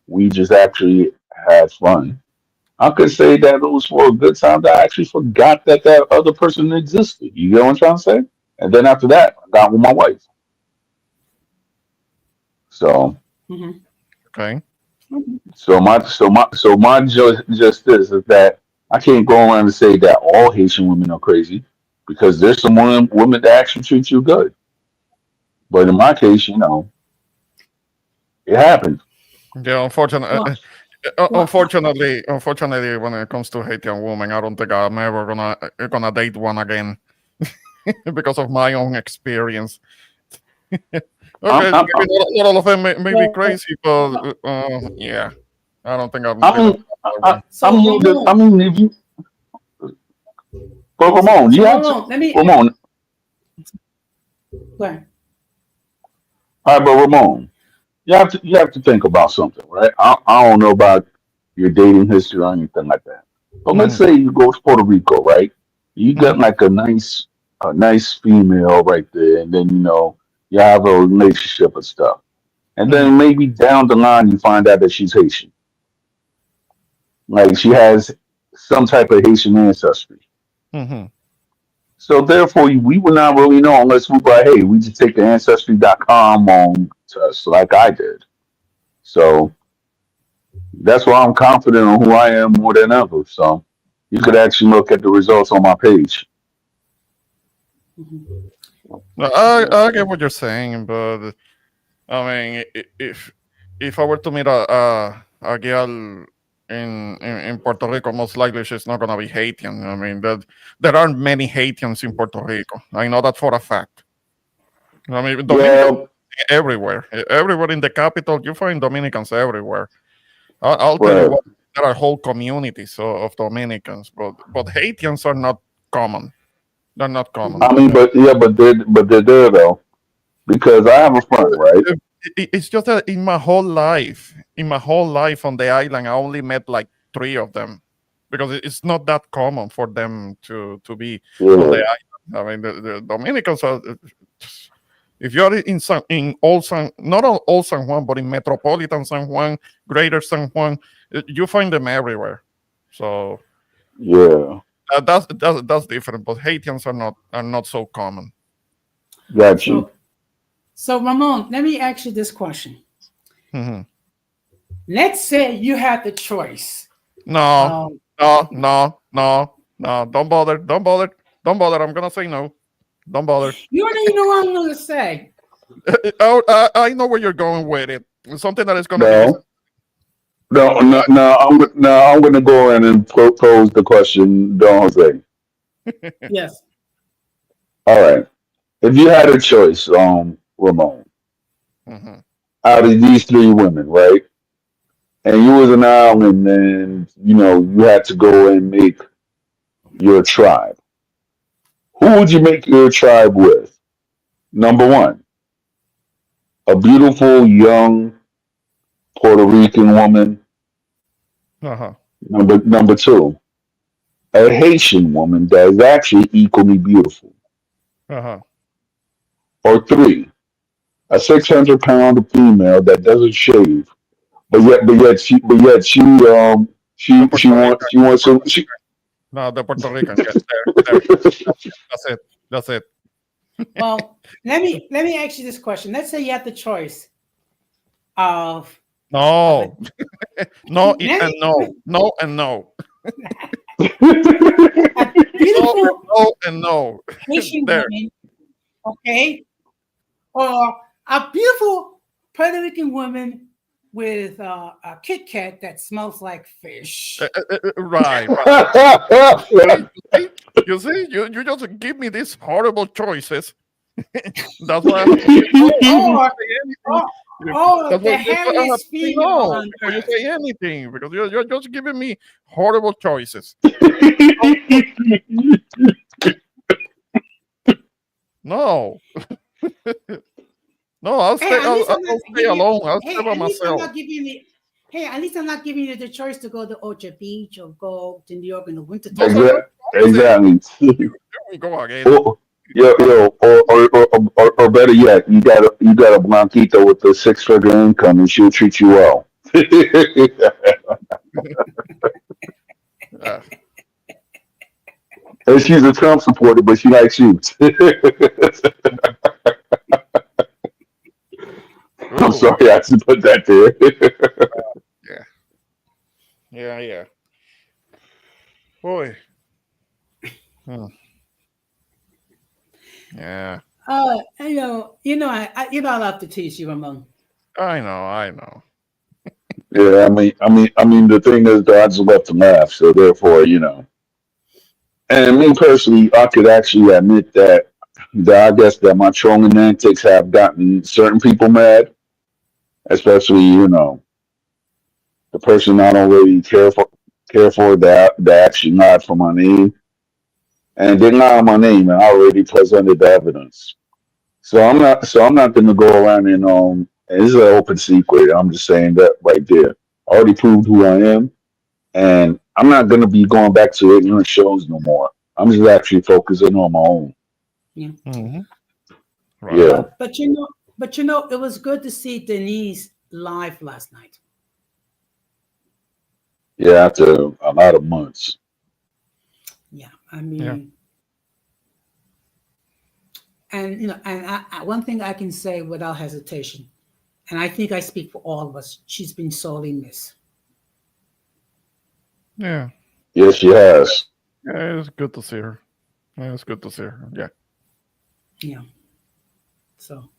we just actually had fun. I could say that it was for a good time that I actually forgot that that other person existed. You get what I'm trying to say? And then after that, I got with my wife. So, Hmm. okay. my just this is that I can't go around and say that all Haitian women are crazy because there's some women that actually treat you good. But in my case, it happened. Yeah, Well, unfortunately, well, unfortunately, when it comes to Haitian women, I don't think I'm ever gonna date one again because of my own experience. I'm Okay, I'm maybe not all of them may be well, crazy, but yeah, I don't think I'm I gonna date mean another one. so I Ramon, mean if you but Ramon, you so have to Ramon, let me. Ramon. Go ahead. All right, but Ramon, you have to think about something, right? I don't know about your dating history or anything like that. But let's Mhm, say you go to Puerto Rico, right? You mhm, get like a nice female right there, and then you have a relationship and stuff. And mhm, then maybe down the line you find out that she's Haitian. Like she has some type of Haitian ancestry. mhm. So therefore we would not really know unless we were, hey, we just take the ancestry.com on test like I did. So that's why I'm confident on who I am more than ever. So you could Right. actually look at the results on my page. Mhm. No, I get what you're saying, but I mean, if I were to meet a girl in Puerto Rico, most likely she's not gonna be Haitian. I mean, that there aren't many Haitians in Puerto Rico. I know that for a fact. I mean, Dominicans Yeah, everywhere, everywhere in the capital, you find Dominicans everywhere. I'll tell you right. what, there are whole communities of Dominicans, but Haitians are not common. They're not common. I mean, but they're there though because I have a friend, right? It's just that in my whole life on the island, I only met like three of them because it's not that common for them to be on the Yeah, island. I mean, the Dominicans are. If you're in old San, not all San Juan, but in metropolitan San Juan, greater San Juan, you find them everywhere. So yeah. That's different. But Haitians are not so common. Got you. So Ramon, let me ask you this question. Hmm. Let's say you had the choice. No, Um, no. Don't bother. Don't bother. Don't bother. I'm gonna say no. Don't bother. you already know what I'm going to say. Oh, I know where you're going with it. Something that is gonna be. No, no. I'm gonna go in and pose the question, Don Jose. Yes. All right. If you had a choice, Ramon, Mhm. out of these three women, right? And you was an island, and you had to go and make your tribe. Who would you make your tribe with? Number one, a beautiful young Puerto Rican woman. Uh-huh. Number two, a Haitian woman that is actually equally beautiful. Uh-huh. Or three, a 600-pound female that doesn't shave, The she Puerto wants Rican. she wants some she. No, the Puerto Rican. Yes, there. That's it. That's it. Well, let me ask you this question. Let's say you had the choice of a No, no, let and me, no, no, and no, a no, beautiful no, and no. Haitian There. woman, okay, or a beautiful Puerto Rican woman with a Kit Kat that smells like fish. Right, right. See, you just give me these horrible choices. That's why I have to say no. Before Or, you say or, anything. or That's the why I have hairiest to say female no on before you earth. say anything because you're just giving me horrible choices. No, no, I'll Hey, stay. at least I'm not I'll stay giving you. alone. I'll Hey, stay by at least I'm myself. not giving you. Hey, at least I'm not giving you the choice to go to Ocho Beach or go to New York in the Those wintertime. are your choices. Exactly. Here we go again. Or, or better yet, you got a Blanquita with a six-figure income, and she'll treat you well. Uh, And she's a Trump supporter, but she likes you. I'm ooh, sorry, I had to put that there. yeah, yeah. Boy, hmm, yeah. I love to tease you, Ramon. I know. Yeah, I mean, the thing is, I just love to laugh, so therefore, And me personally, I could actually admit that I guess that my trolling antics have gotten certain people mad, especially the person I don't really care for that actually lied for my name, and they lied on my name, and I already presented the evidence. So I'm not going to go around and this is an open secret. I'm just saying that right there. I already proved who I am, and I'm not going to be going back to ignorant shows no more. I'm just actually focusing on my own. Yeah, Hmm. Right. Yeah, but it was good to see Denise live last night. yeah. After a lot of months. Yeah, I Yeah. mean, one thing I can say without hesitation, and I think I speak for all of us, she's been sorely missed. Yeah. Yes, she has. Yeah. It's good to see her. Yeah, it's good to see her. Yeah. Yeah. So,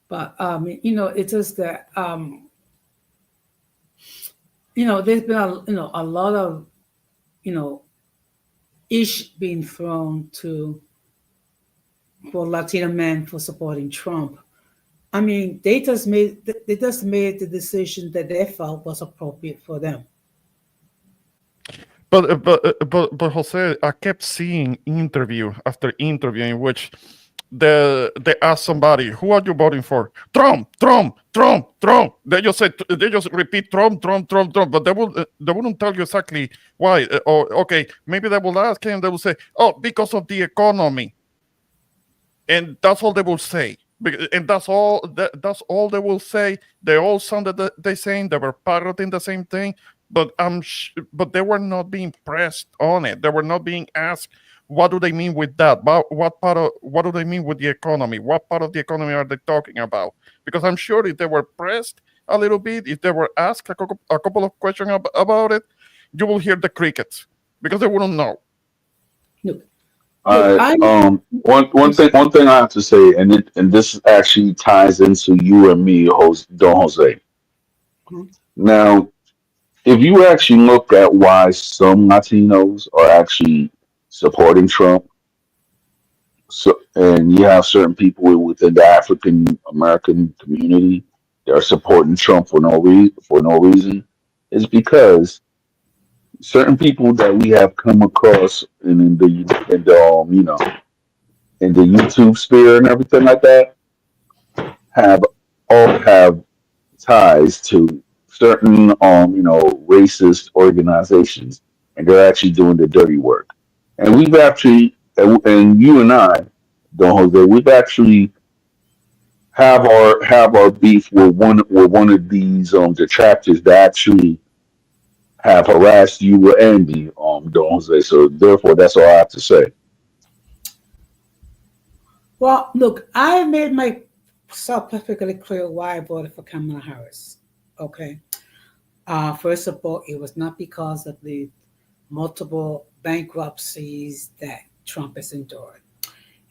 but it's just that there's been a lot of you know ish being thrown to for Latino men for supporting Trump. I mean, they just made the decision that they felt was appropriate for them. But Jose, I kept seeing interview after interview in which they ask somebody, "Who are you voting for?" Trump, Trump, Trump, Trump. They just repeat Trump, Trump, Trump, Trump. But they wouldn't tell you exactly why. Or okay, maybe they will ask him. They will say, "Oh, because of the economy," and that's all they will say. And that's all they will say. They all sounded the same. They were parroting the same thing. but they were not being pressed on it. They were not being asked, what do they mean with that? What do they mean with the economy? What part of the economy are they talking about? Because I'm sure if they were pressed a little bit, if they were asked a couple of questions about it, you will hear the crickets because they wouldn't know. Look, look, I I one thing I have to say, and this actually ties into you and me, Don Jose. Now, if you actually look at why some Latinos are actually supporting Trump, so and you have certain people within the African American community that are supporting Trump for no reason, is because certain people that we have come across in the YouTube sphere and everything like that have all have ties to certain racist organizations, and they're actually doing the dirty work. And we've actually and you and I, Don Jose, we've actually have our beef with one of these detractors that actually have harassed you or Andy, Don Jose. So therefore, that's all I have to say. well, look, I made myself perfectly clear why I voted for Kamala Harris. Okay. First of all, it was not because of the multiple bankruptcies that Trump has endured.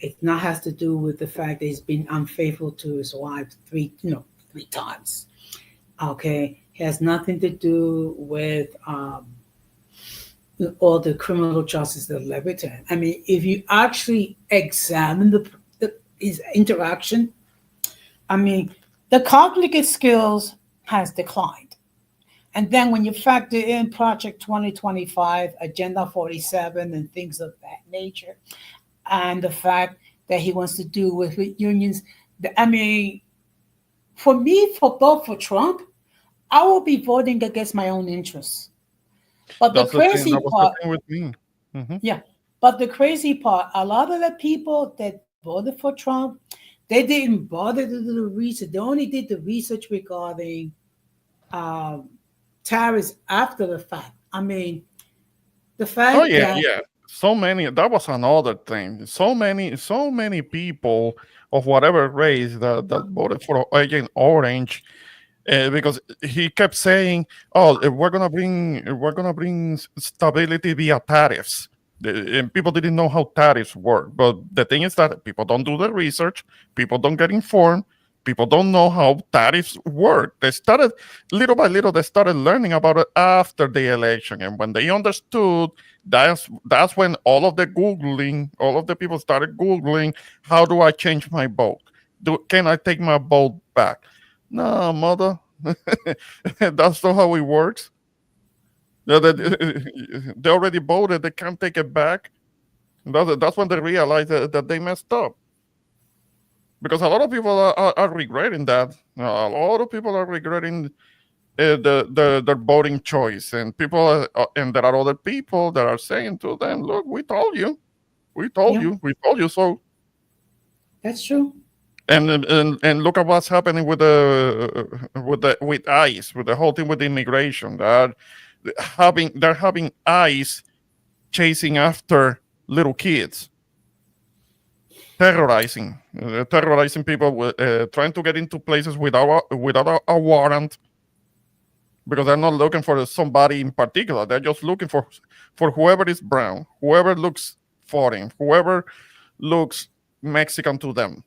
It now has to do with the fact that he's been unfaithful to his wife three times. Okay, it has nothing to do with all the criminal justice that led to him. I mean, if you actually examine his interaction, I mean, the cognitive skills has declined. And then when you factor in Project 2025, Agenda 47, and things of that nature, and the fact that he wants to do with unions, I mean, for me, for vote for Trump, I will be voting against my own interests. But the That's the thing. crazy That was the part, thing with me. Hmm. yeah, but the crazy part, a lot of the people that voted for Trump, they didn't bother to do the research. They only did the research regarding um, tariffs after the fact. I mean, the Oh fact yeah, that yeah. So many. That was another thing. So many people of whatever race that voted for Agent Orange, because he kept saying, "Oh, we're gonna bring stability via tariffs." And people didn't know how tariffs work. But the thing is that people don't do the research, people don't get informed, people don't know how tariffs work. They started little by little. They started learning about it after the election, and when they understood, that's when all of the people started googling, "How do I change my vote? Can I take my vote back?" No, mother. That's not how it works. They already voted. They can't take it back. That's when they realize that they messed up. Because a lot of people are regretting that. A lot of people are regretting their voting choice, and and there are other people that are saying to them, "Look, yeah, we told you so." that's true. And look at what's happening with ICE, with the whole thing with immigration. They're having ICE chasing after little kids, terrorizing people, trying to get into places without a warrant, because they're not looking for somebody in particular. They're just looking for whoever is brown, whoever looks foreign, whoever looks Mexican to them.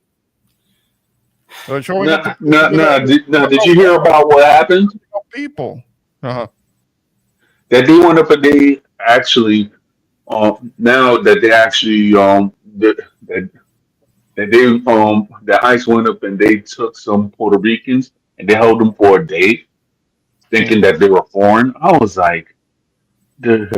They're showing up Now, did you hear with about what happened? people. Uh-huh. That they went up and they actually, now that they actually, that they, the ICE went up and they took some Puerto Ricans and they held them for a day, thinking that they were foreign. I was like, the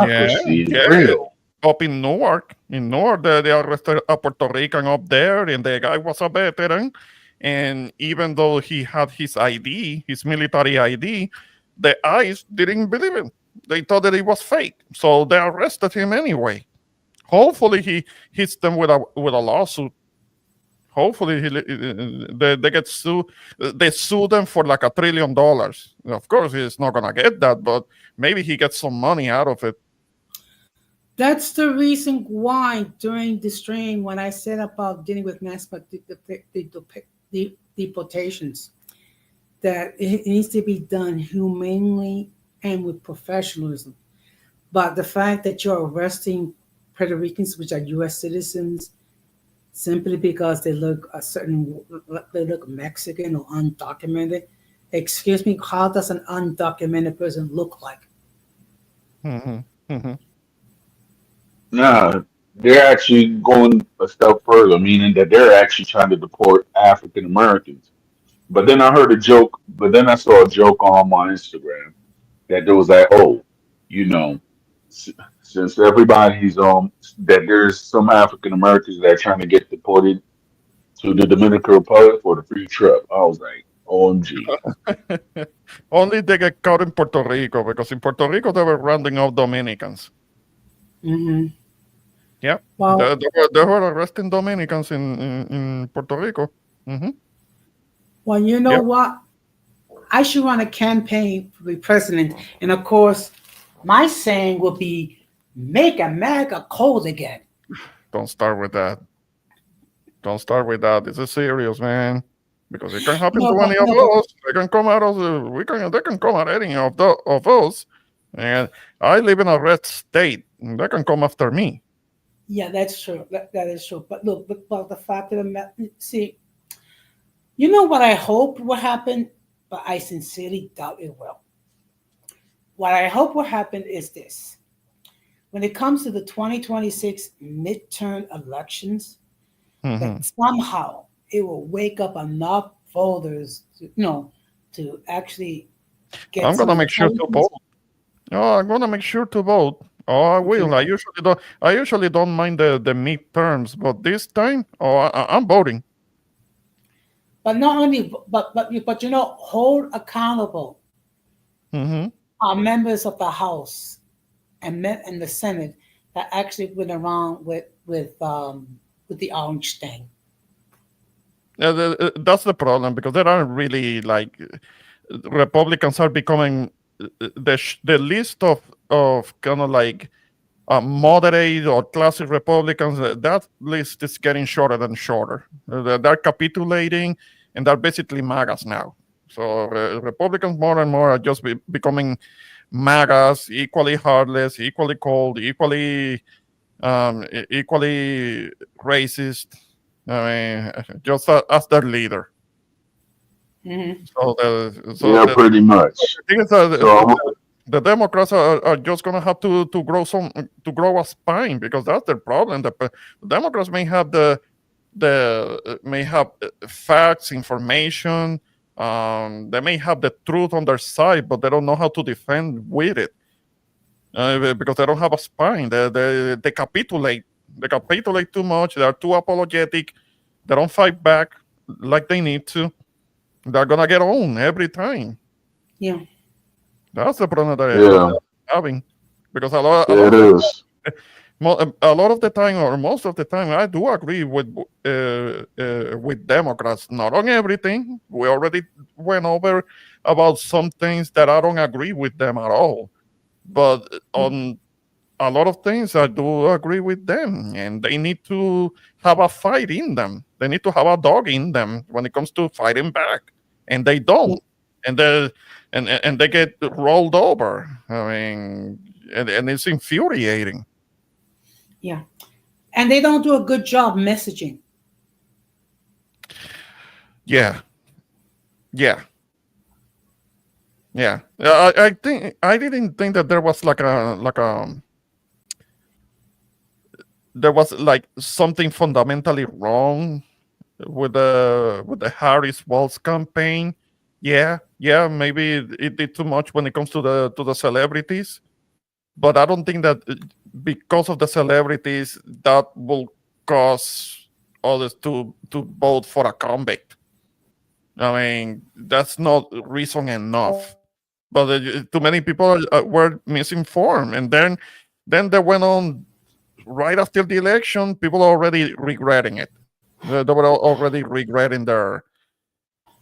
Yeah, hypocrisy is yeah. real. Up in Newark, they arrested a Puerto Rican up there, and the guy was a veteran. And even though he had his ID, his military ID, the ICE didn't believe him. They thought that it was fake, so they arrested him anyway. Hopefully, he hits them with a lawsuit. Hopefully, they get sued. They sue them for like $1 trillion. Of course, he's not gonna get that, but maybe he gets some money out of it. That's the reason why during the stream, when I said about dealing with deportations, that it needs to be done humanely and with professionalism. But the fact that you're arresting Puerto Ricans, which are U.S. citizens, simply because they look Mexican or undocumented. Excuse me, how does an undocumented person look like? Hmm. Hmm. Nah, they're actually going a step further, meaning that they're actually trying to deport African Americans. But then I heard a joke, but then I saw a joke on my Instagram that there was like, oh, you know, s- since everybody's that there's some African Americans that are trying to get deported to the Dominican Republic for the free trip. I was like, OMG. Only they get caught in Puerto Rico because in Puerto Rico they were rounding up Dominicans. Mm-hmm. Yeah, Well, they were arresting Dominicans in Puerto Rico. Hmm. well, you know Yep. what? I should run a campaign to be president, and of course, my saying will be "Make America Cold Again." Don't start with that. Don't start with that. This is serious, man. Because it can happen No, to any but of no, but us. They can come at us. They can come at any of us. And I live in a red state. And they can come after me. yeah, that's true. That is true. But look, but the fact of the matter, see, you know what I hope will happen, but I sincerely doubt it will. What I hope will happen is this: when it comes to the 2026 midterm elections, that Hmm. somehow it will wake up enough voters to actually get I'm some gonna make sure to vote. intelligence. Oh, I'm gonna make sure to vote. Oh, I Okay. will. I usually don't mind the midterms, but this time, oh, I'm voting. But not only, but hold accountable Hmm. our members of the House and the Senate that actually went around with the orange thing. That's the problem because there aren't really like Republicans are becoming the list of kind of like moderate or classic Republicans. That list is getting shorter and shorter. They're capitulating, and they're basically MAGAs now. So Republicans more and more are just becoming MAGAs, equally heartless, equally cold, equally racist. I mean, just as their leader. Hmm. So Yeah, the pretty much. thing is, So the Democrats are just gonna have to grow a spine because that's their problem. The Democrats may have the may have facts, information. They may have the truth on their side, but they don't know how to defend with it because they don't have a spine. They capitulate. They capitulate too much. They are too apologetic. They don't fight back like they need to. They're gonna get owned every time. Yeah. That's the problem that yeah, I'm having because yeah, it is. a lot of the time, or most of the time, I do agree with Democrats. Not on everything. We already went over about some things that I don't agree with them at all. But on a lot of things, I do agree with them, and they need to have a fight in them. They need to have a dog in them when it comes to fighting back, and they Yeah. don't. And they and they get rolled over. I mean, and it's infuriating. Yeah. And they don't do a good job messaging. Yeah, yeah, yeah. I think I didn't think that there was there was like something fundamentally wrong with the Harris Walz campaign. Yeah, yeah, maybe it did too much when it comes to the celebrities, but I don't think that because of the celebrities that will cause others to vote for a convict. I mean, that's not reason enough. But too many people were misinformed, and then they went on right after the election. People are already regretting it. They were already regretting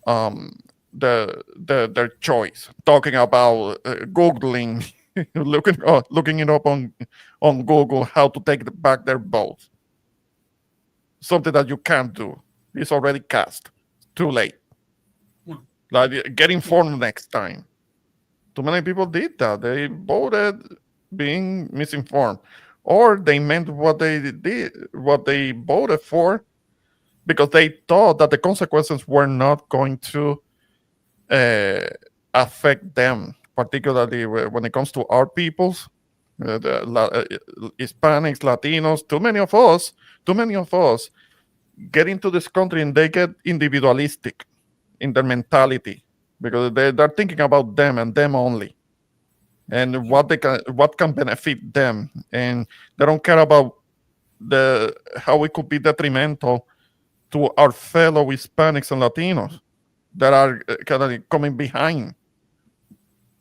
um their choice, talking about googling, looking it up on Google how to take back their vote. Something that you can't do. It's already cast. Too late. No. Like get Yeah. informed next time. Too many people did that. They voted being misinformed, or they meant what they did, what they voted for, because they thought that the consequences were not going to uh, affect them, particularly when it comes to our peoples, Hispanics, Latinos. Too many of us get into this country and they get individualistic in their mentality because they're thinking about them and them only and Yeah. what can benefit them, and they don't care about the how it could be detrimental to our fellow Hispanics and Latinos that are kind of coming behind.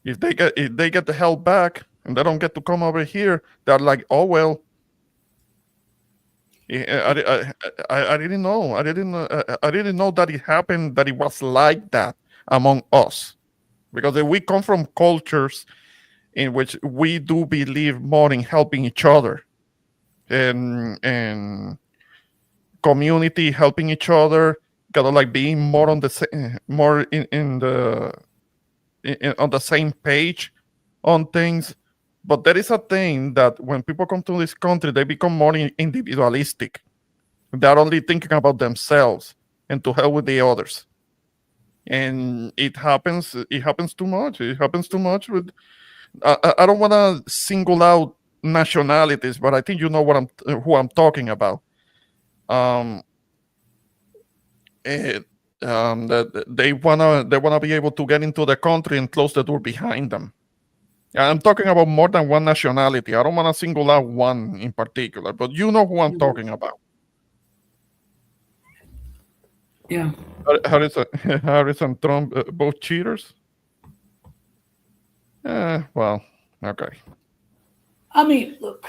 If they get the held back and they don't get to come over here, they're like, oh well. I didn't know. I didn't know that it happened. That it was like that among us, because we come from cultures in which we do believe more in helping each other and community helping each other, kind of like being more on the more in the on the same page on things. But there is a thing that when people come to this country, they become more individualistic. They're only thinking about themselves and to help with the others. And it happens. It happens too much. It happens too much with. I don't want to single out nationalities, but I think you know what who I'm talking about. Um, it, that they wanna be able to get into the country and close the door behind them. I'm talking about more than one nationality. I don't want to single out one in particular, but you know who I'm Mhm. talking about. Yeah. Harris, Harris and Trump, both cheaters. Well, okay. I mean, look,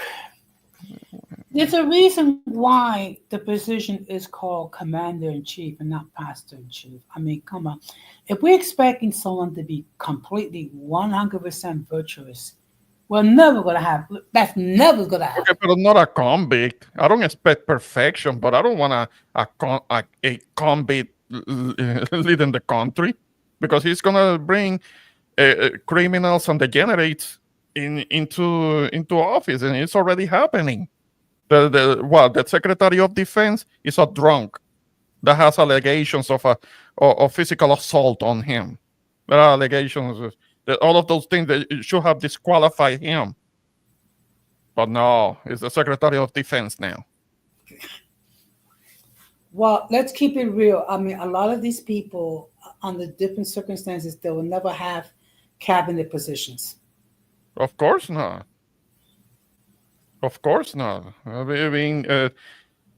there's a reason why the position is called commander in chief and not pastor in chief. I mean, come on. If we're expecting someone to be completely 100% virtuous, we're never going to have, that's never going to Okay, happen. but I'm not a convict. I don't expect perfection, but I don't want a convict leading the country because he's gonna bring criminals and degenerates into office, and it's already happening. The Secretary of Defense is a drunk that has allegations of physical assault on him. There are allegations that all of those things that should have disqualified him. But no, he's the Secretary of Defense now. Well, let's keep it real. I mean, a lot of these people, under different circumstances, they will never have cabinet positions. Of course not. Of course not. I mean,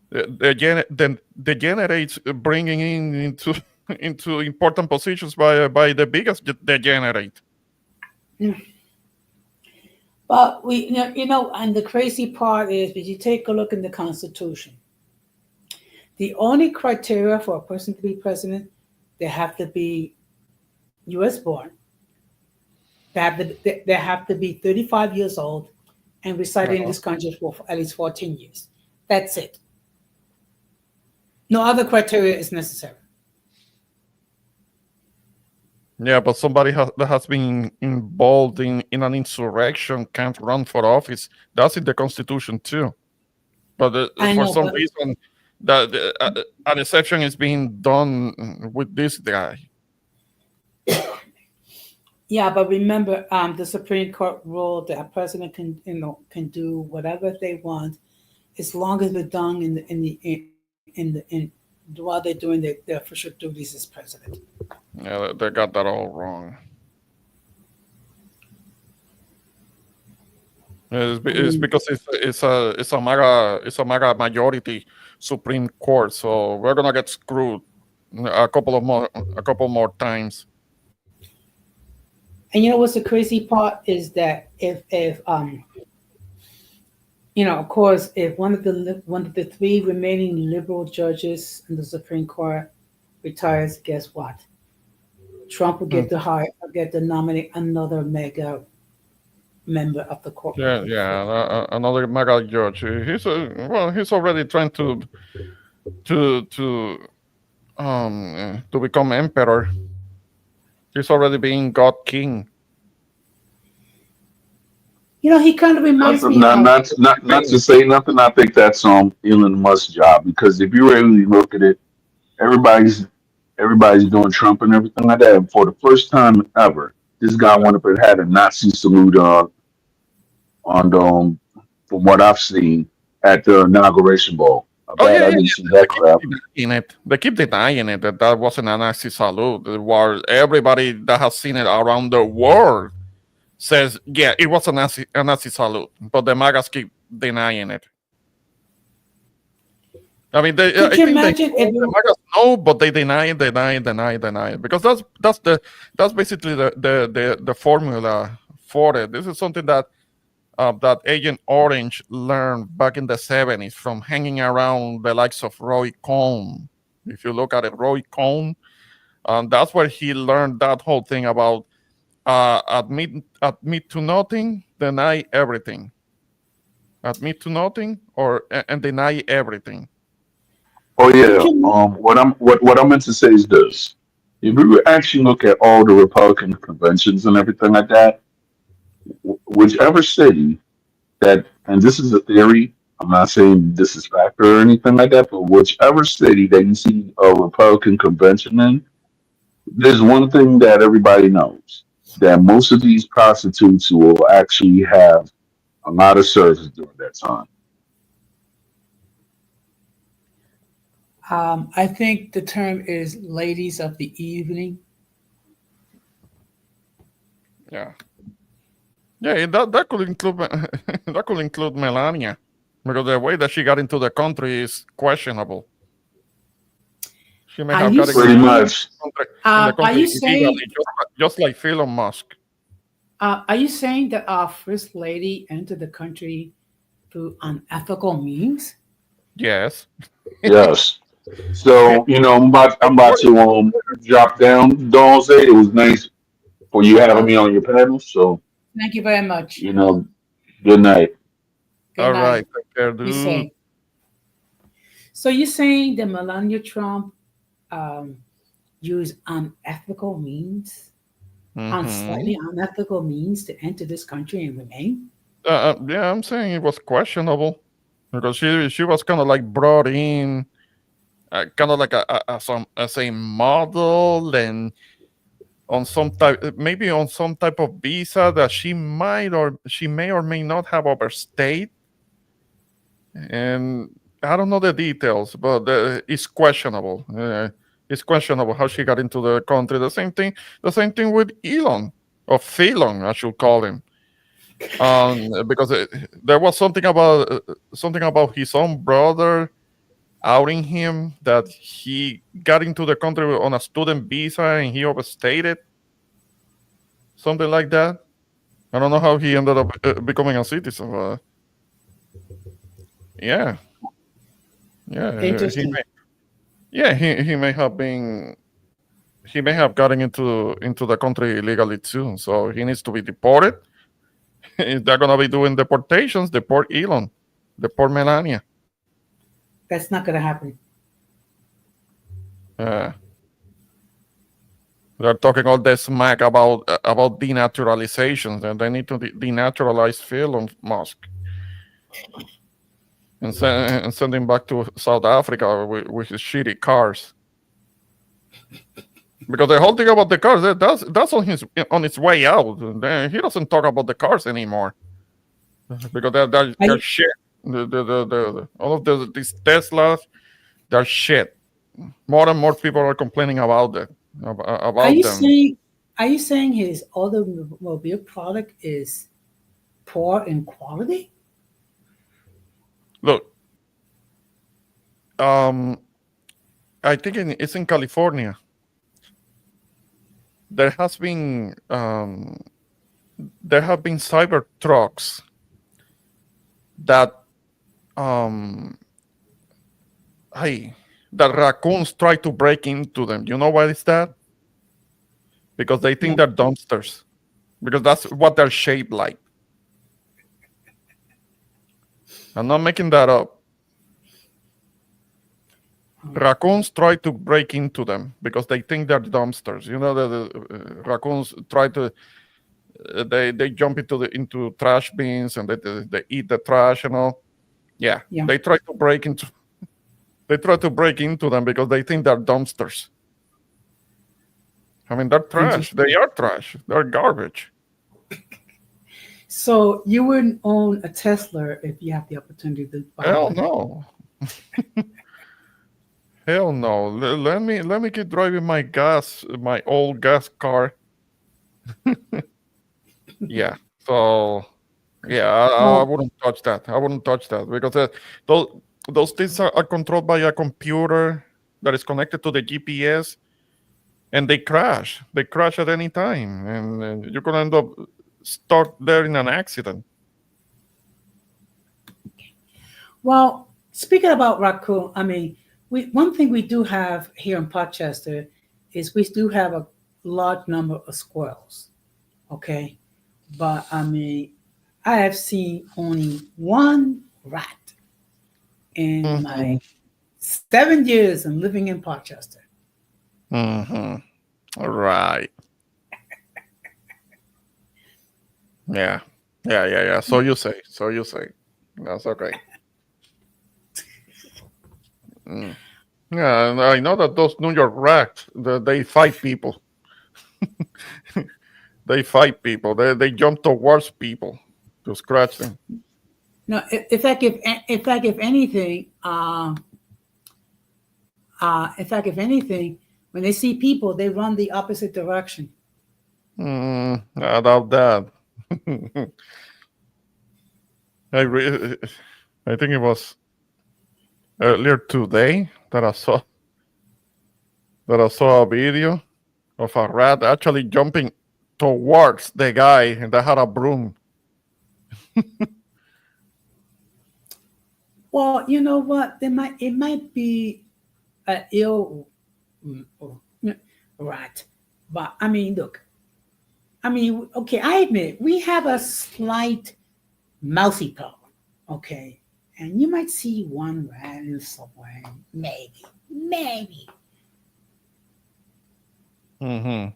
the generates bringing in into into important positions by the biggest degenerate. But and the crazy part is, if you take a look in the Constitution, the only criteria for a person to be president, they have to be U.S. born. They have to be 35 years old and resided in Uh-huh. this country for at least 14 years. That's it. No other criteria is necessary. Yeah, but somebody that has been involved in an insurrection can't run for office. That's in the Constitution too. But I for know, some but reason, an exception is being done with this guy. yeah, but remember, the Supreme Court ruled that a president can do whatever they want as long as they're done while they're doing their official duties as president. Yeah, they got that all wrong. I It's mean, because it's a MAGA majority Supreme Court, so we're gonna get screwed a couple more times. and you know what's the crazy part is that if Of course, if one of the three remaining liberal judges in the Supreme Court retires, guess what? Trump will Hmm. get to nominate another mega member of the court. Yeah, yeah, another MAGA judge. He's already trying to to become emperor. He's already being God King. He kind of reminds Not, me not, of. not, not, not to say nothing. I think that's Elon Musk's job because if you really look at it, everybody's everybody's doing Trump and everything like that. And for the first time ever, this guy went up and had a Nazi salute on the from what I've seen at the inauguration ball. I Oh bet yeah, I yeah, didn't see yeah. They that keep crap. denying it. They keep denying it that wasn't a Nazi salute. While everybody that has seen it around the world says, yeah, it was a Nazi salute. But the MAGAs keep denying it. I mean, Could I you think imagine if the MAGAs know, but they deny it because that's basically the formula for it. This is something that Agent Orange learned back in the 70s from hanging around the likes of Roy Cohn. If you look at it, Roy Cohn, that's where he learned that whole thing about admit to nothing, deny everything. Admit to nothing and deny everything. Oh could yeah. you What I meant to say is this: if we actually look at all the Republican conventions and everything like that, whichever city that, and this is a theory. I'm not saying this is fact or anything like that, but whichever city that you see a Republican convention in, there's one thing that everybody knows that most of these prostitutes will actually have a lot of service during that time. I think the term is ladies of the evening. Yeah, yeah. That could include that could include Melania, because the way that she got into the country is questionable. She may Are have you gotten Pretty into saying? much. in the Are you country saying? illegally, just like Elon Musk. Are you saying that our first lady entered the country through unethical means? Yes. Yes. So, I'm about to drop down. Don't say it was nice for you having me Okay. on your panel. So, Thank you very much. you know, good night. Good All night. right. Take care, You dude. say. So you're saying that Melania Trump um, used unethical means, on Mm-hmm. slightly unethical means to enter this country and remain? Yeah, I'm saying it was questionable because she was kind of like brought in, kind of like as a model and on some type, maybe on some type of visa that she may or may not have overstayed, and I don't know the details, but it's questionable. It's questionable how she got into the country. The same thing with Elon or Phelon, I should call him, because there was something about his own brother outing him that he got into the country on a student visa and he overstayed it, something like that. I don't know how he ended up becoming a citizen. But yeah, yeah, Interesting. he may have been. He may have gotten into the country illegally too, so he needs to be deported. If they're gonna be doing deportations, deport Elon, deport Melania. That's not going to happen. Uh, they're talking all this smack about denaturalizations, and they need to denaturalize Elon Musk and send him back to South Africa with his shitty cars. Because the whole thing about the cars, that's on its way out. He doesn't talk about the cars anymore because Are they're you, shit. All of these Teslas, they're shit. More and more people are complaining about it, are about you them. saying are you saying his automobile product is poor in quality? Look, um, I think it's in California. There has been there have been cyber trucks that um, hey, the raccoons try to break into them. You know why is that? Because they think No. they're dumpsters. Because that's what they're shaped like. I'm not making that up. Raccoons try to break into them because they think they're dumpsters. You know, the raccoons try to they jump into trash bins and they eat the trash and all. Yeah, Yeah. they try to break into them because they think they're dumpsters. I mean, they're trash. Interesting. They are trash. They're garbage. So you wouldn't own a Tesla if you have the opportunity to buy Hell one. no. Hell no. Let me keep driving my old gas car. Yeah. So yeah, I Well, wouldn't touch that. I wouldn't touch that because those those things are controlled by a computer that is connected to the GPS, and they crash. They crash at any time, and you could end up stuck there in an accident. well, speaking about raccoon, I mean, we one thing we do have here in Rochester is we do have a large number of squirrels. Okay, but I mean, I have seen only one rat in Mm-hmm. my 7 years in living in Rochester. Mm-hmm. All right. Yeah. Yeah. Yeah. Yeah. So you say. So you say. That's okay. Mm. Yeah, and I know that those New York rats, they fight people. They fight people. They jump towards people to scratch them. No, in fact, if anything, if anything, when they see people, they run the opposite direction. I doubt that. I re- I think it was earlier today that I saw a video of a rat actually jumping towards the guy that had a broom. Well, you know what? It might be an ill rat, but I mean, look. I mean, okay, I admit we have a slight mousy problem, okay, and you might see one rat in somewhere, maybe. Mm-hmm.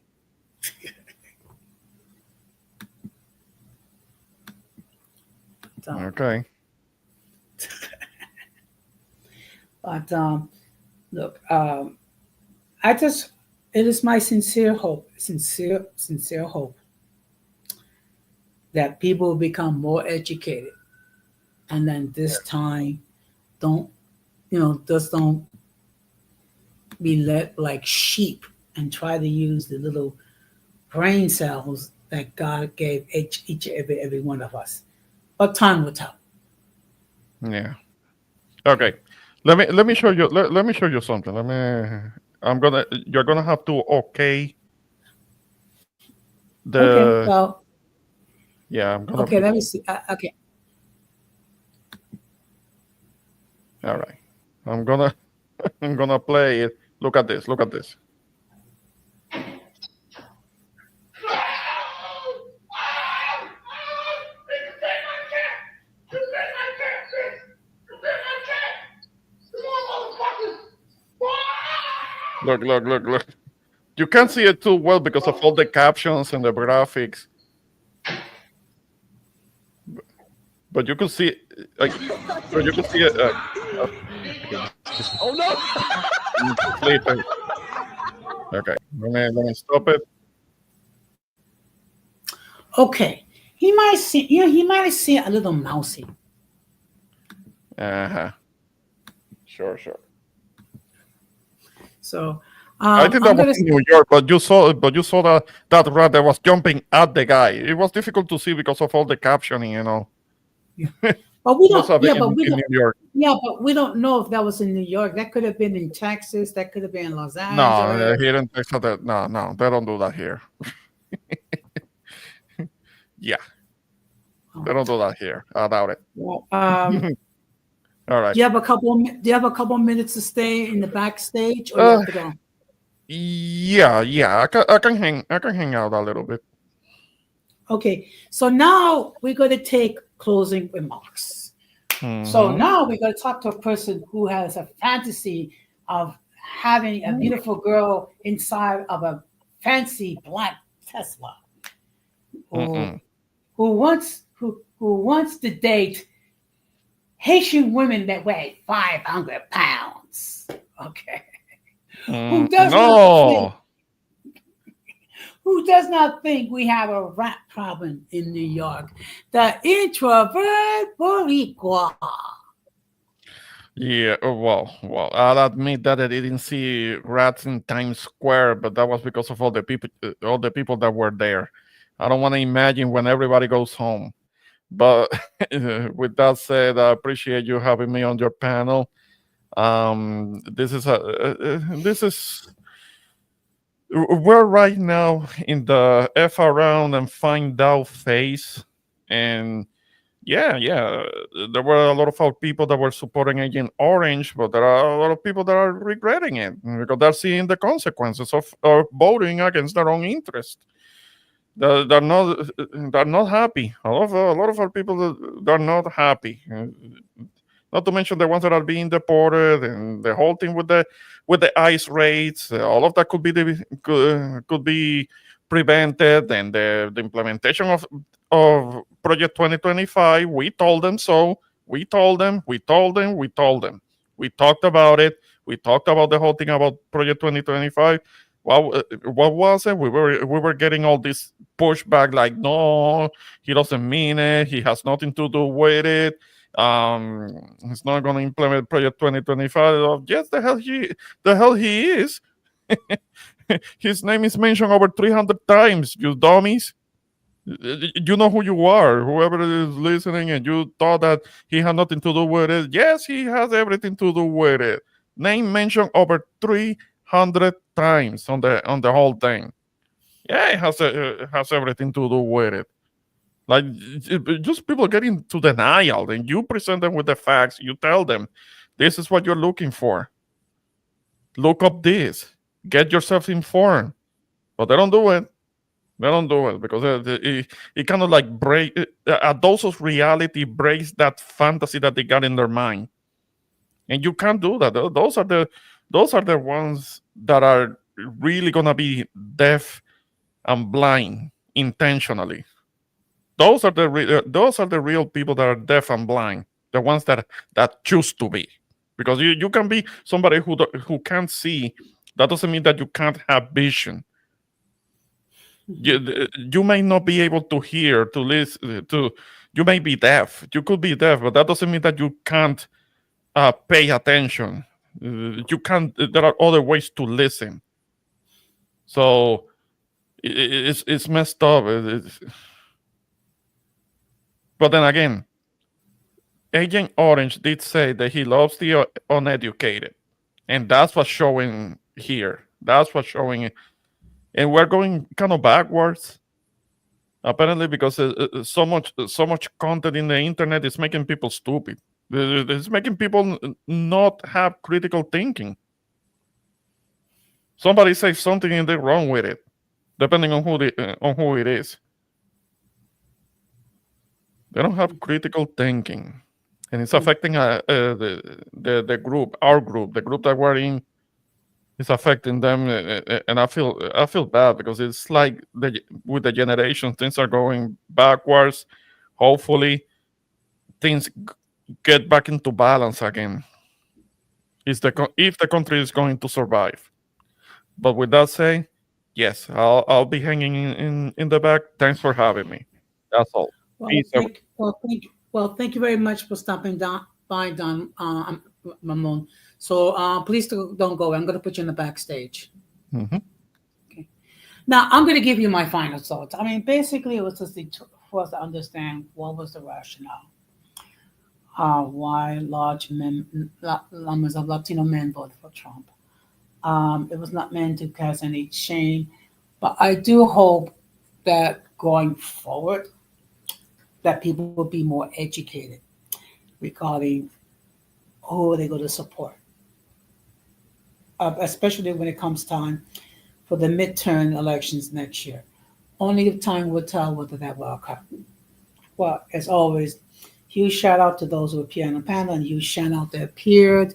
So, Okay. but look, I just it is my sincere hope that people will become more educated, and then this time don't just don't be led like sheep and try to use the little brain cells that God gave each every one of us. But time will tell. Yeah. Okay. Let me show you. Let me show you something. You're gonna have to okay Okay, the. well, Yeah, I'm gonna. okay, let me see. Okay, All right. I'm gonna I'm gonna play it. Look at this. Look at this. Look, look, look, look. You can't see it too well because of all the captions and the graphics, but you can see, like, so you can see it. Oh no! Okay, let me stop it. okay. He might see a little mousy. Uh huh. Sure, sure. So I think that I'm was gonna. in New York, but you saw that rat that was jumping at the guy. It was difficult to see because of all the captioning, you know. But we It was don't. a bit Yeah, but we in don't. New York. Yeah, but we don't know if that was in New York. That could have been in Texas. That could have been in Los No, Angeles. here in Texas, no, they don't do that here. Yeah, they Oh, don't do that here. I doubt it. well, All right. Do you have a couple? Do you have a couple minutes to stay in the backstage, or you Uh, have to go? yeah. I can hang out a little bit. Okay. So now we're going to take closing remarks. So Mm-hmm. now we're going to talk to a person who has a fantasy of having a beautiful girl inside of a fancy black Tesla, who Mm-mm. who wants to date Haitian women that weigh 500 pounds. Okay. Who does not think No. who does not think we have a rat problem in New York? The introvert Boricua. Yeah, well, I'll admit that I didn't see rats in Times Square, but that was because of all the people that were there. I don't want to imagine when everybody goes home. But with that said, I appreciate you having me on your panel. This is we're right now in the F around and find out phase, and yeah, there were a lot of our people that were supporting Agent Orange, but there are a lot of people that are regretting it because they're seeing the consequences of voting against their own interest. They're not happy. A lot of our people they're not happy. Not to mention the ones that are being deported and the whole thing with the ICE raids. All of that could be prevented, and the implementation of Project 2025. We told them so. We told them. We told them. We told them. We talked about it. We talked about the whole thing about Project 2025. What was it? We were getting all this pushback like, no, he doesn't mean it. He has nothing to do with it. He's not going to implement Project 2025. Oh, yes, the hell he is. His name is mentioned over 300 times, you dummies. You know who you are, whoever is listening, and you thought that he had nothing to do with it. Yes, he has everything to do with it. Name mentioned over 300 times on the whole thing. Yeah, it has everything to do with it. Like, just people get into denial, and you present them with the facts. You tell them, this is what you're looking for. Look up this. Get yourself informed. But they don't do it. They don't do it because it kind of like a dose of reality breaks that fantasy that they got in their mind, and you can't do that. Those are the ones that are really gonna be deaf and blind intentionally. Those are the real people that are deaf and blind, the ones that choose to be, because you can be somebody who can't see. That doesn't mean that you can't have vision. You may not be able to hear, to listen, to you may be deaf. You could be deaf, but that doesn't mean that you can't pay attention. You can't. There are other ways to listen. So it's messed up. But then again, Agent Orange did say that he loves the uneducated, and that's what's showing here. That's what's showing, and we're going kind of backwards. Apparently, because so much content in the internet is making people stupid. It's making people not have critical thinking. Somebody says something and they're wrong with it, depending on who it is. They don't have critical thinking, and it's affecting the group, our group, the group that we're in. It's affecting them, and I feel bad because it's like with the generation, things are going backwards. Hopefully, things get back into balance again. If the country is going to survive. But with that said, yes, I'll be hanging in the back. Thanks for having me. That's all. Well, Peace. thank you very much for stopping down by, Don Ramon. So please don't go. I'm going to put you in the backstage. Mhm. Okay. Now I'm going to give you my final thoughts. I mean, basically, it was just for us to understand what was the rationale, why numbers of Latino men voted for Trump. It was not meant to cause any shame, but I do hope that going forward, that people will be more educated regarding who are they going to support? Especially when it comes time for the midterm elections next year. Only time will tell whether that will occur. Well, as always, huge shout out to those who appear on the panel and huge shout out that appeared.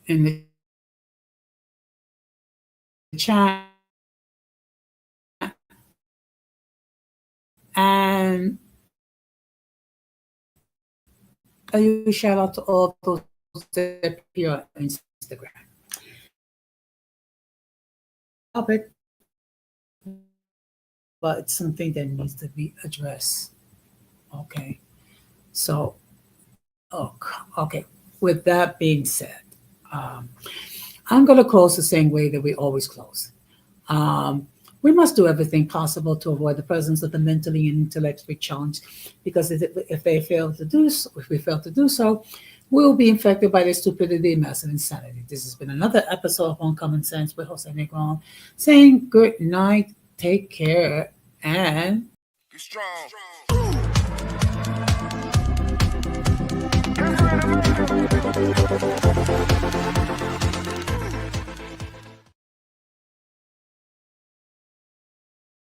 In the chat. And a huge shout out to all those that appear on Instagram. Topic, but it's something that needs to be addressed. Okay. So, okay. With that being said, I'm going to close the same way that we always close. We must do everything possible to avoid the presence of the mentally and intellectually challenged, because if we fail to do so, we will be infected by their stupidity, mess, and insanity. This has been another episode of On Common Sense with Jose Negron, saying good night, take care, and Be strong.